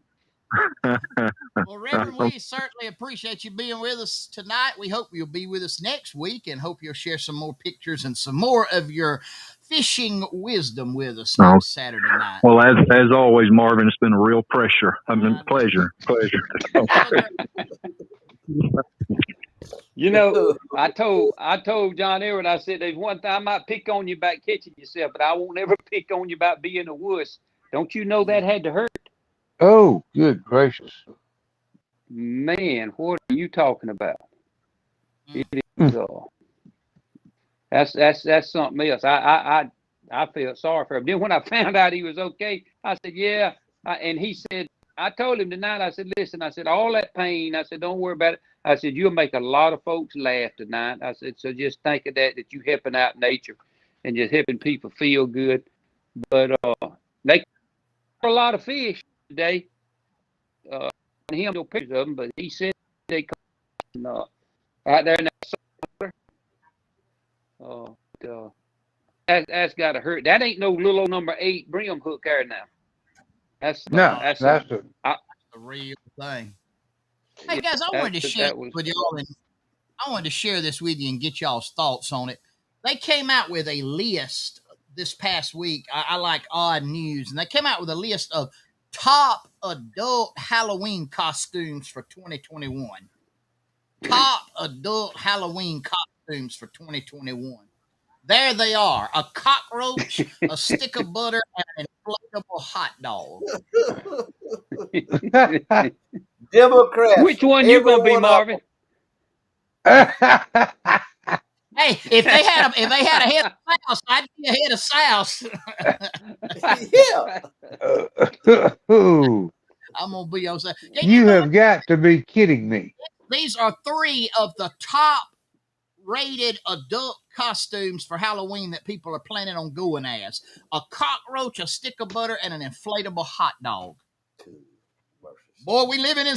S1: Well, Reverend, we certainly appreciate you being with us tonight. We hope you'll be with us next week, and hope you'll share some more pictures and some more of your fishing wisdom with us next Saturday night.
S5: Well, as always, Marvin, it's been a real pleasure. Pleasure.
S4: You know, I told John Edward, I said, there's one thing I might pick on you about catching yourself, but I won't ever pick on you about being a wuss. Don't you know that had to hurt?
S3: Oh, good gracious.
S4: Man, what are you talking about? It is, that's something else. I felt sorry for him. Then when I found out he was okay, I said, yeah. And he said, I told him tonight, I said, listen, I said, all that pain, I said, don't worry about it. I said, you'll make a lot of folks laugh tonight. I said, so just think of that you helping out nature and just helping people feel good. But they caught a lot of fish today. Him no pictures of them, but he said they caught out there in that water. That's got to hurt. That ain't no little old number 8 brim hook there now. That's
S1: the real thing. Hey guys, I wanted to share with y'all, and I wanted to share this with you and get y'all's thoughts on it. They came out with a list this past week. I like odd news, and they came out with a list of top adult Halloween costumes for 2021. Top adult Halloween costumes for 2021. There they are: a cockroach, a stick of butter, and an inflatable hot dog.
S2: Democrats.
S4: Which one you gonna be, Marvin?
S1: Hey, if they had a head of souse, I'd be a head of souse.
S2: Yeah.
S1: I'm gonna be on that.
S3: You have got to be kidding me.
S1: These are 3 of the top rated adult costumes for Halloween that people are planning on going as: a cockroach, a stick of butter, and an inflatable hot dog. Boy, we living in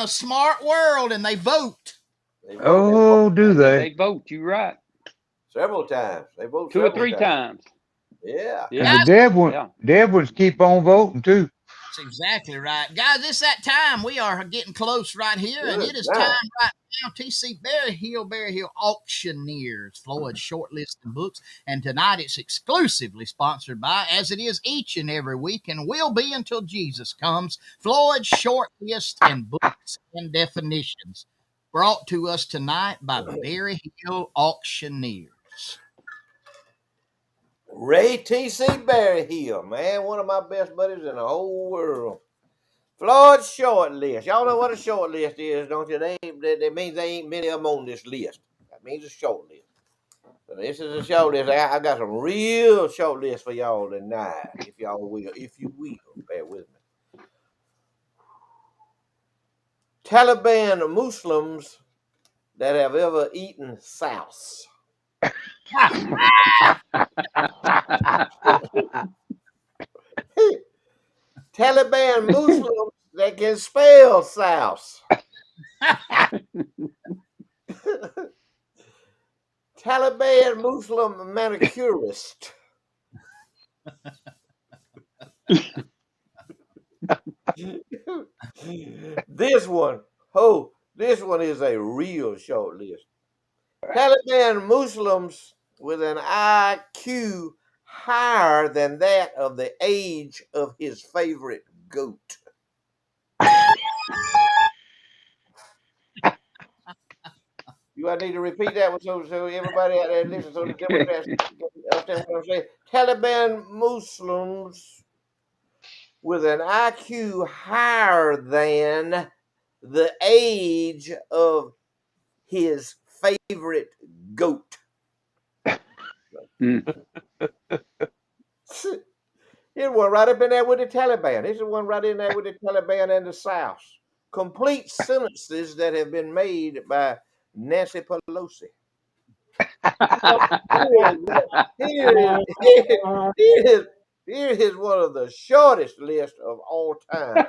S1: a smart world, and they vote.
S3: Oh, do they?
S4: They vote. You right.
S2: Several times. They vote
S4: 2 or 3 times.
S2: Yeah.
S3: And the dead ones keep on voting too.
S1: That's exactly right. Guys, it's that time. We are getting close right here, and it is time right now. TC Berry Hill Auctioneers, Floyd's shortlisting books. And tonight it's exclusively sponsored by, as it is each and every week, and will be until Jesus comes, Floyd's shortlist and books and definitions. Brought to us tonight by Berry Hill Auctioneers.
S2: Ray T.C. Berry Hill, man, one of my best buddies in the whole world. Floyd's short list. Y'all know what a short list is, don't you? That means there ain't many of them on this list. That means a short list. So this is a short list. I got some real short list for y'all tonight, if y'all will. If you will, bear with me. Taliban Muslims that have ever eaten souse. Taliban Muslims that can spell souse. Taliban Muslim manicurist. This one is a real short list. Taliban Muslims with an IQ higher than that of the age of his favorite goat. You I need to repeat that one so everybody out there listen so the Democrats understand what I'm saying. Taliban Muslims with an IQ higher than the age of his favorite goat.
S4: Mm.
S2: Here's one right up in there with the Taliban. Here's the one right in there with the Taliban and the South. Complete sentences that have been made by Nancy Pelosi. Here is one of the shortest lists of all time.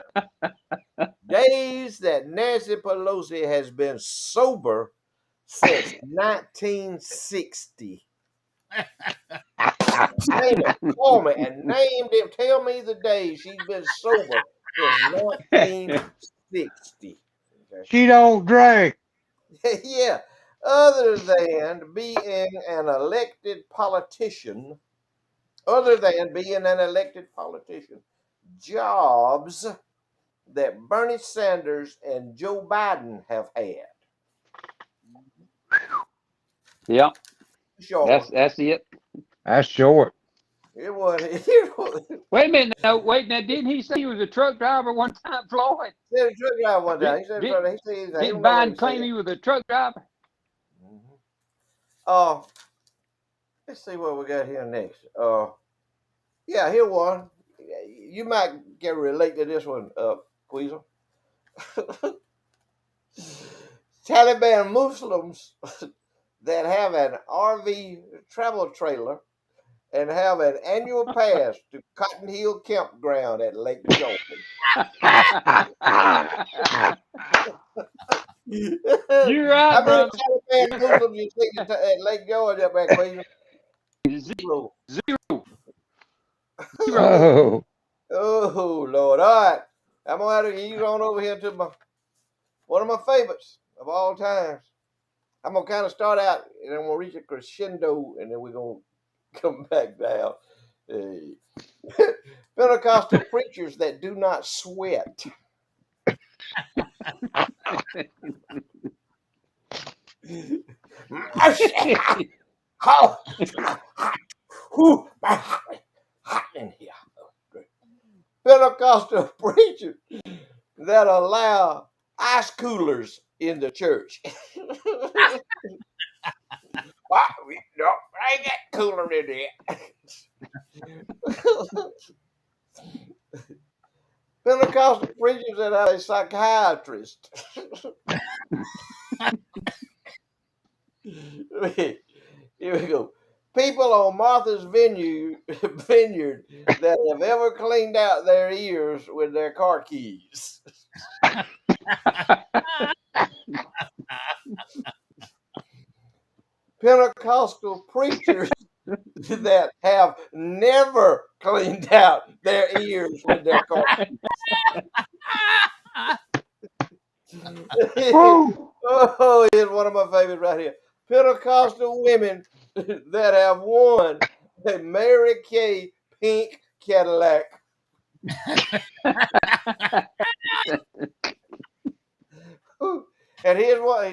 S2: Days that Nancy Pelosi has been sober since 1960. Name it. Call me and name them. Tell me the day she's been sober since 1960. Okay.
S3: She don't drink.
S2: Yeah. Other than being an elected politician, jobs that Bernie Sanders and Joe Biden have had.
S4: Yeah,
S2: Short.
S4: that's it.
S3: That's short.
S2: It was.
S4: Wait a minute. No, wait. Now, didn't he say he was a truck driver one time, Floyd?
S2: Said a truck driver one time.
S4: Did,
S2: He said,
S4: did,
S2: he
S4: did
S2: don't know what he
S4: Biden claim
S2: said.
S4: he was a truck driver?
S2: Let's see what we got here next. Yeah, here one. You might get relate to this one, Queasel. Taliban Muslims that have an RV travel trailer and have an annual pass to Cotton Hill Campground at Lake George.
S4: You're right,
S2: How many
S4: brother.
S2: Taliban Muslims you think at Lake George up there, Queasel? Zero.
S4: Zero.
S3: Oh,
S2: Oh Lord! All right, I'm gonna have to ease on over here to one of my favorites of all times. I'm gonna kind of start out and I'm gonna reach a crescendo, and then we're gonna come back down. Hey. Pentecostal preachers that do not sweat. Hot in here. Pentecostal preachers that allow ice coolers in the church. No, I ain't got cooler in there. Pentecostal preachers that have a psychiatrist. Here we go. People on Martha's Vineyard that have ever cleaned out their ears with their car keys. Pentecostal preachers that have never cleaned out their ears with their car keys. Oh, here's one of my favorites right here. Pentecostal women that have won a Mary Kay pink Cadillac. And here's what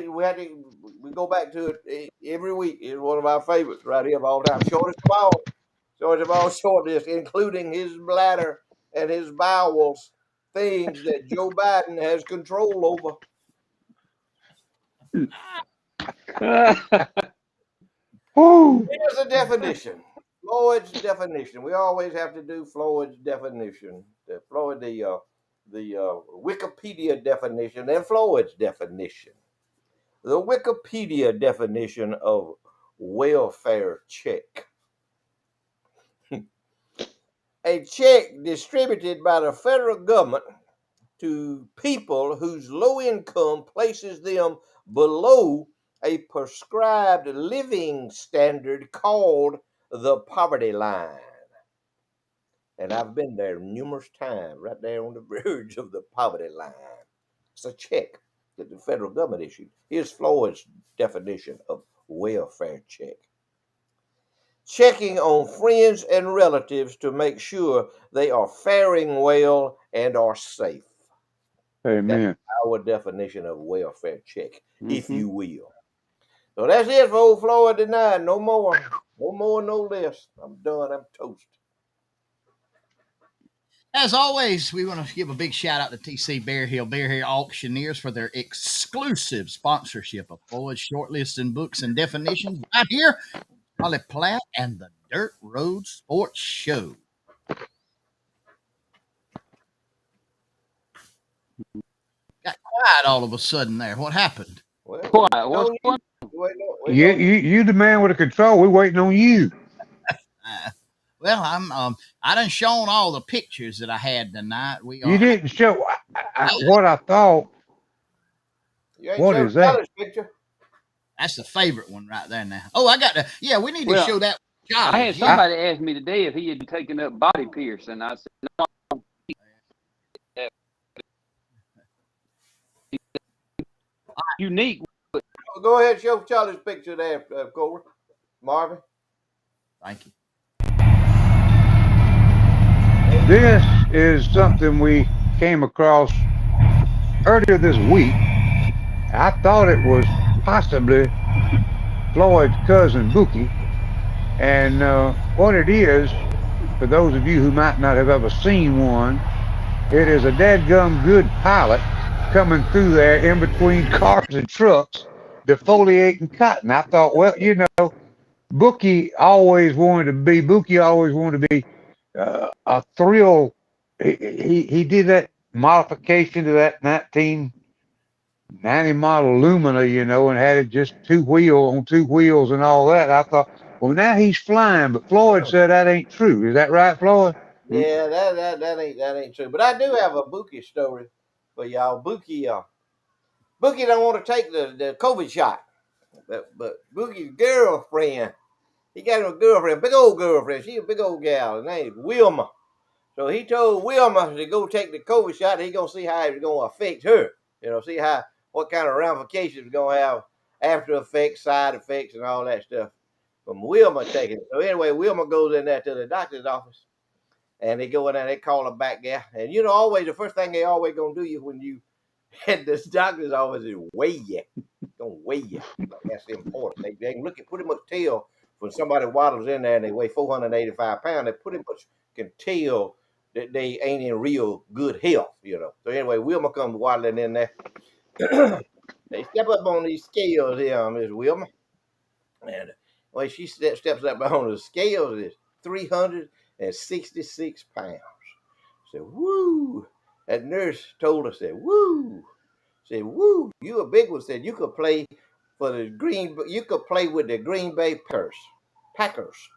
S2: we go back to it every week. It's one of our favorites right here of all time. Shortest of all short list, including his bladder and his bowels things that Joe Biden has control over.
S3: Woo!
S2: Here's a definition. Floyd's definition. We always have to do Floyd's definition. The Wikipedia definition and Floyd's definition. The Wikipedia definition of welfare check. A check distributed by the federal government to people whose low income places them below a prescribed living standard called the poverty line. And I've been there numerous times, right there on the verge of the poverty line. It's a check that the federal government issued. Here's Floyd's definition of welfare check. Checking on friends and relatives to make sure they are faring well and are safe.
S3: Amen.
S2: That's our definition of welfare check, if you will. So that's it for old Floyd tonight. No more. No more, no less. I'm done. I'm toast.
S1: As always, we want to give a big shout out to TC Bear Hill Auctioneers for their exclusive sponsorship of Floyd's shortlisting books and definitions right here, Charlie Platt and the Dirt Road Sports Show. Got quiet all of a sudden there. What happened?
S2: Well,
S4: Quiet. What's going on?
S3: You the man with the control. We're waiting on you.
S1: Well, I done shown all the pictures that I had tonight.
S3: You didn't show what I thought. What is that?
S2: Picture?
S1: That's the favorite one right there now. Oh, I got to. Yeah, we need to show that.
S4: I had somebody ask me today if he had taken up body piercing. I said no. Unique.
S2: Go ahead and show Charlie's picture there, Cobra. Marvin.
S1: Thank you.
S3: This is something we came across earlier this week. I thought it was possibly Floyd's cousin Bookie. And what it is, for those of you who might not have ever seen one, it is a dadgum good pilot coming through there in between cars and trucks, defoliating cotton. I thought, well, you know, Bookie always wanted to be a thrill. He did that modification to that 1990 model Lumina, you know, and had it just two wheels and all that. I thought, well, now he's flying, but Floyd said that ain't true. Is that right, Floyd?
S2: Yeah, that ain't true. But I do have a Bookie story for y'all. Bookie don't want to take the COVID shot, but Bookie's girlfriend, he got him a girlfriend, big old girlfriend. She a big old gal. Her name's Wilma. So he told Wilma to go take the COVID shot. He gonna see how it's gonna affect her. You know, see what kind of ramifications it's gonna have, after effects, side effects, and all that stuff from Wilma taking it. So anyway, Wilma goes in there to the doctor's office, and they go in there. They call her back there, and you know, always the first thing they always gonna do you when you at this doctor's office is weigh you. Gonna weigh you. That's important. They can look at pretty much tell when somebody waddles in there and they weigh 485 pounds. They pretty much can tell that they ain't in real good health, you know. So anyway, Wilma comes waddling in there. They step up on these scales here, Miss Wilma. And when she steps up on the scales, it's 366 pounds. Said, woo. That nurse told her, said, woo. Said, woo. You a big one. Said, you could play with the Green Bay Packers.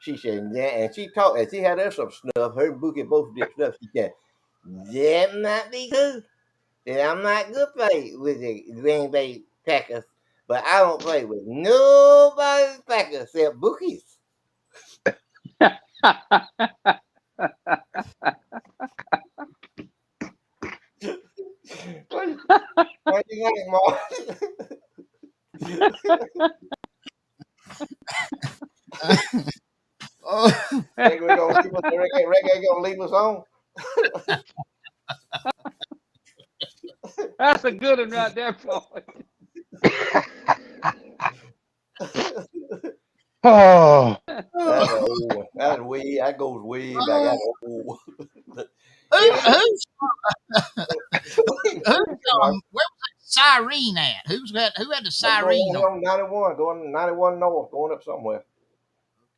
S2: She said, yeah, and she talked, and she had her some snuff. Her and Bookie both did stuff. She said, that might be true. And I'm not good play with the Green Bay Packers, but I don't play with nobody's Packers except Bookie's. What do you think, Mark? Think we're gonna leave us, reggae gonna leave us on?
S4: That's a good one right there, Floyd.
S3: Oh,
S2: That's an old one. That goes way back. That's old.
S1: siren at? Who had the
S2: That's
S1: siren on?
S2: on 91, going 91 north, going up somewhere.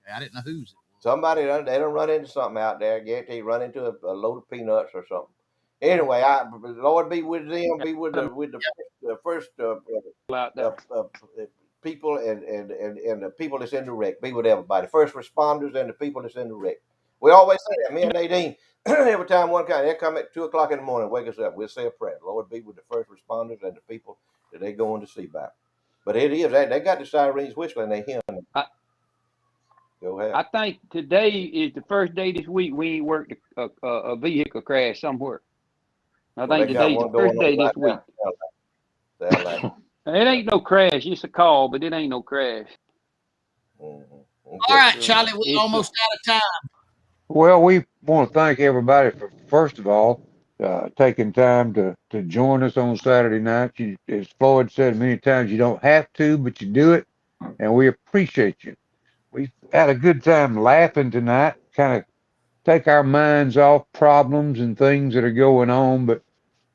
S1: Okay, I didn't know whose it was.
S2: Somebody they don't run into something out there. Guarantee run into a load of peanuts or something. Anyway, Lord be with them, be with the first
S4: out there.
S2: people and the people that's in the wreck. Be with everybody, first responders and the people that's in the wreck. We always say that. Me and Nadine, every time one guy they come at 2:00 in the morning, wake us up. We'll say a prayer. Lord be with the first responders and the people that they going to see about. But it is they got the sirens whistling. They hear them. Go ahead.
S4: I think today is the first day this week we ain't worked a vehicle crash somewhere. I think today's the first day this week. It ain't no crash. It's a call, but it ain't no crash.
S2: Mm-hmm.
S1: All right, Charlie, we're almost out of time.
S3: Well, we want to thank everybody for, first of all, taking time to join us on Saturday night. As Floyd said many times, you don't have to, but you do it, and we appreciate you. We've had a good time laughing tonight, kind of take our minds off problems and things that are going on, but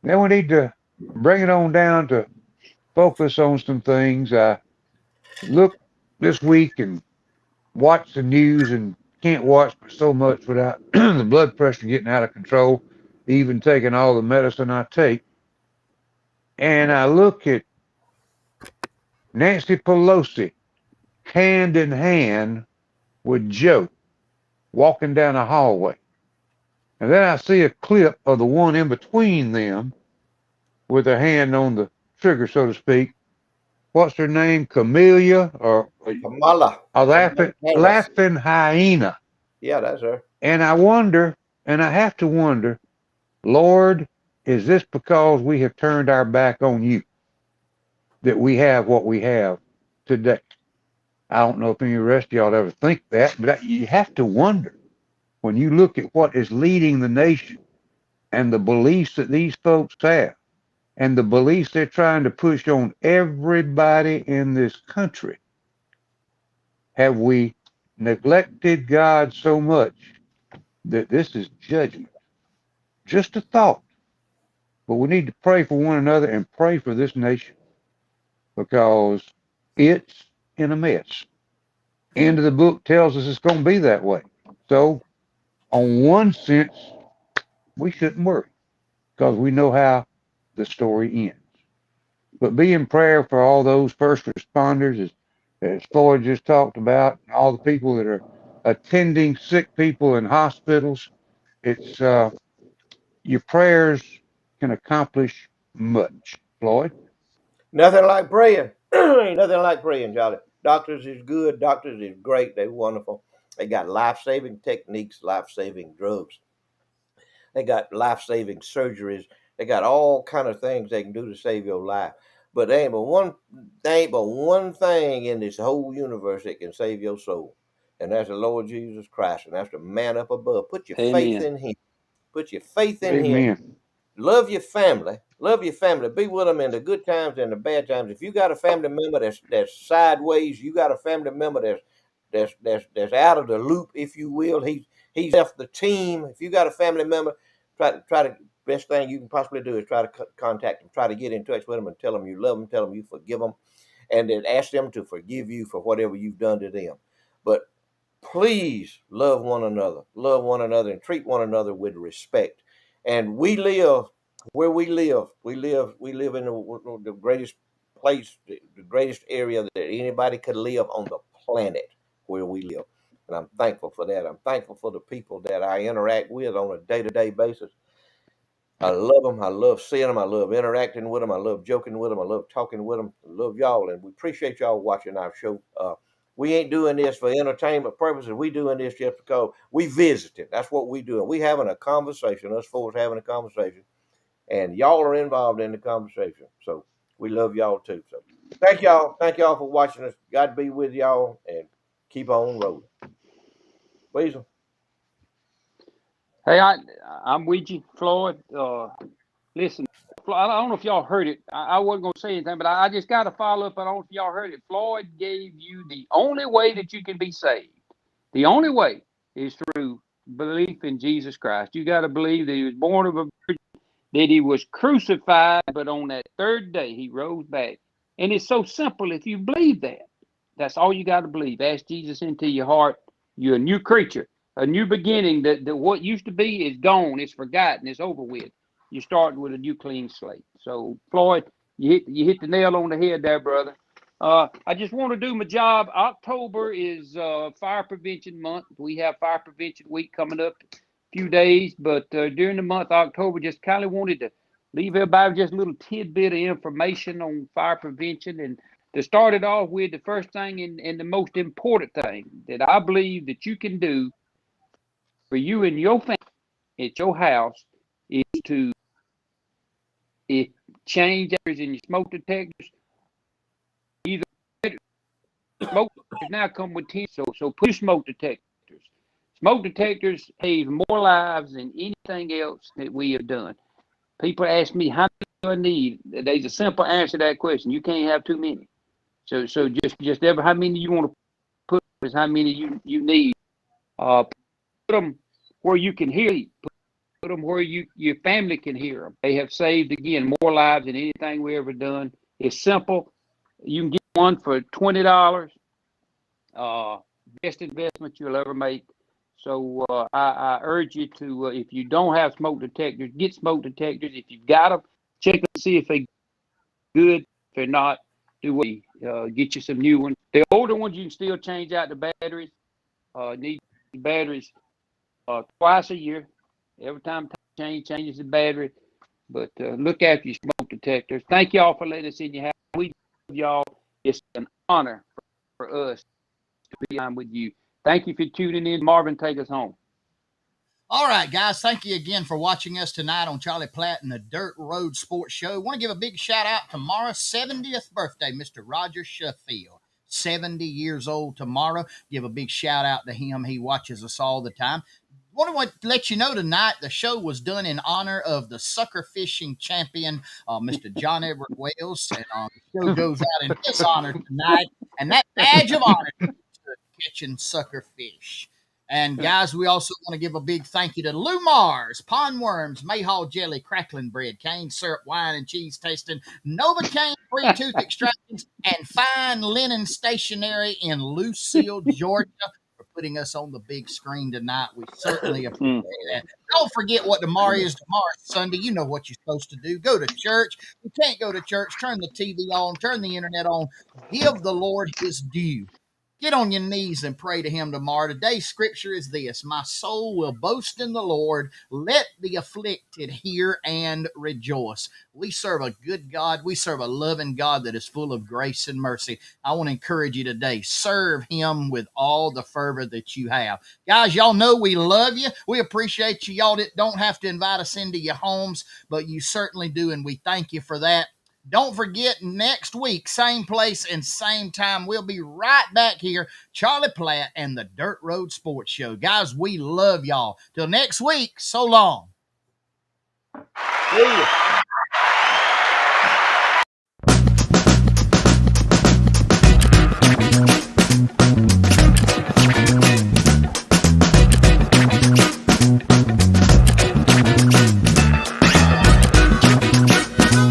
S3: then we need to bring it on down to focus on some things. I look this week and watch the news and can't watch so much without the blood pressure getting out of control, even taking all the medicine I take. And I look at Nancy Pelosi hand in hand with Joe walking down a hallway. And then I see a clip of the one in between them with her hand on the trigger, so to speak. What's her name? Camellia or
S2: Kamala.
S3: laughing hyena.
S2: Yeah, that's her.
S3: And I wonder, and I have to wonder, Lord, is this because we have turned our back on you that we have what we have today? I don't know if any of the rest of y'all ever think that, but you have to wonder when you look at what is leading the nation and the beliefs that these folks have and the beliefs they're trying to push on everybody in this country. Have we neglected God so much that this is judgment? Just a thought. But we need to pray for one another and pray for this nation because it's in a mess. End of the book tells us it's going to be that way. So, on one sense, we shouldn't worry because we know how the story ends. But be in prayer for all those first responders, as Floyd just talked about, and all the people that are attending sick people in hospitals. It's your prayers can accomplish much. Floyd?
S2: Nothing like praying. Ain't nothing like praying, Charlie. Doctors is good. Doctors is great. They wonderful. They got life-saving techniques, life-saving drugs. They got life-saving surgeries. They got all kind of things they can do to save your life. But there ain't but one thing in this whole universe that can save your soul, and that's the Lord Jesus Christ, and that's the man up above. Put your faith in Him. Put your faith in Him.
S3: Amen.
S2: Love your family. Love your family. Be with them in the good times and the bad times. If you got a family member that's sideways, you got a family member that's out of the loop, if you will. He's left the team. If you got a family member, try to best thing you can possibly do is try to contact them, try to get in touch with them, and tell them you love them, tell them you forgive them, and then ask them to forgive you for whatever you've done to them. But please love one another, and treat one another with respect. And we live where we live. We live in the greatest place, the greatest area that anybody could live on the planet where we live. And I'm thankful for that. I'm thankful for the people that I interact with on a day-to-day basis. I love them. I love seeing them. I love interacting with them. I love joking with them. I love talking with them. I love y'all, and we appreciate y'all watching our show. We ain't doing this for entertainment purposes. We doing this just because we visiting. That's what we doing. We having a conversation. Us four having a conversation, and y'all are involved in the conversation. So we love y'all too. So thank y'all. Thank y'all for watching us. God be with y'all, and keep on rolling. Please.
S4: Hey, I'm with you, Floyd. Listen, I don't know if y'all heard it. I wasn't going to say anything, but I just got to follow up. I don't know if y'all heard it. Floyd gave you the only way that you can be saved. The only way is through belief in Jesus Christ. You got to believe that He was born of a virgin. that he was crucified, but on that third day he rose back. And it's so simple if you believe that. That's all you got to believe. Ask Jesus into your heart. You're a new creature, a new beginning. That what used to be is gone, it's forgotten, it's over with. You're starting with a new clean slate. So, Floyd, you hit the nail on the head there, brother. I just want to do my job. October is fire prevention month. We have fire prevention week coming up few days, but during the month of October, just kind of wanted to leave everybody just a little tidbit of information on fire prevention. And to start it off with, the first thing and the most important thing that I believe that you can do for you and your family at your house is to change in your smoke detectors. Either smoke detectors now come with 10, so put smoke detectors. Smoke detectors save more lives than anything else that we have done. People ask me, how many do I need? There's a simple answer to that question. You can't have too many. So just ever how many you want to put is how many you need. Put them where you can hear them. Put them where your family can hear them. They have saved, again, more lives than anything we ever done. It's simple. You can get one for $20. Best investment you'll ever make. So I urge you to, if you don't have smoke detectors, get smoke detectors. If you've got them, check them to see if they're good. If they're not, do what? Get you some new ones. The older ones, you can still change out the batteries. Need batteries twice a year. Every time changes the battery. But look after your smoke detectors. Thank y'all for letting us in your house. We love y'all. It's an honor for us to be on with you. Thank you for tuning in. Marvin, take us home.
S1: All right, guys. Thank you again for watching us tonight on Charlie Platt and the Dirt Road Sports Show. Want to give a big shout out tomorrow, 70th birthday, Mr. Roger Sheffield. 70 years old tomorrow. Give a big shout out to him. He watches us all the time. Want to let you know tonight the show was done in honor of the sucker fishing champion, Mr. John Everett Wales. And the show goes out in his honor tonight. And that badge of honor to catching sucker fish. And guys, we also want to give a big thank you to Lou Mars, Pond Worms, Mayhaw Jelly, Crackling Bread, cane syrup, wine and cheese tasting, Novocaine free tooth extractions, and Fine Linen Stationery in Lucille, Georgia, for putting us on the big screen tonight. We certainly appreciate that. Don't forget what tomorrow is. Tomorrow is Sunday. You know what you're supposed to do. Go to church. You can't go to church. Turn the TV on. Turn the internet on. Give the Lord his due. Get on your knees and pray to him tomorrow. Today's scripture is this: my soul will boast in the Lord. Let the afflicted hear and rejoice. We serve a good God. We serve a loving God that is full of grace and mercy. I want to encourage you today. Serve him with all the fervor that you have. Guys, y'all know we love you. We appreciate you. Y'all don't have to invite us into your homes, but you certainly do, and we thank you for that. Don't forget, next week, same place and same time, we'll be right back here, Charlie Platt and the Dirt Road Sports Show. Guys, we love y'all. Till next week, so long.
S2: See ya.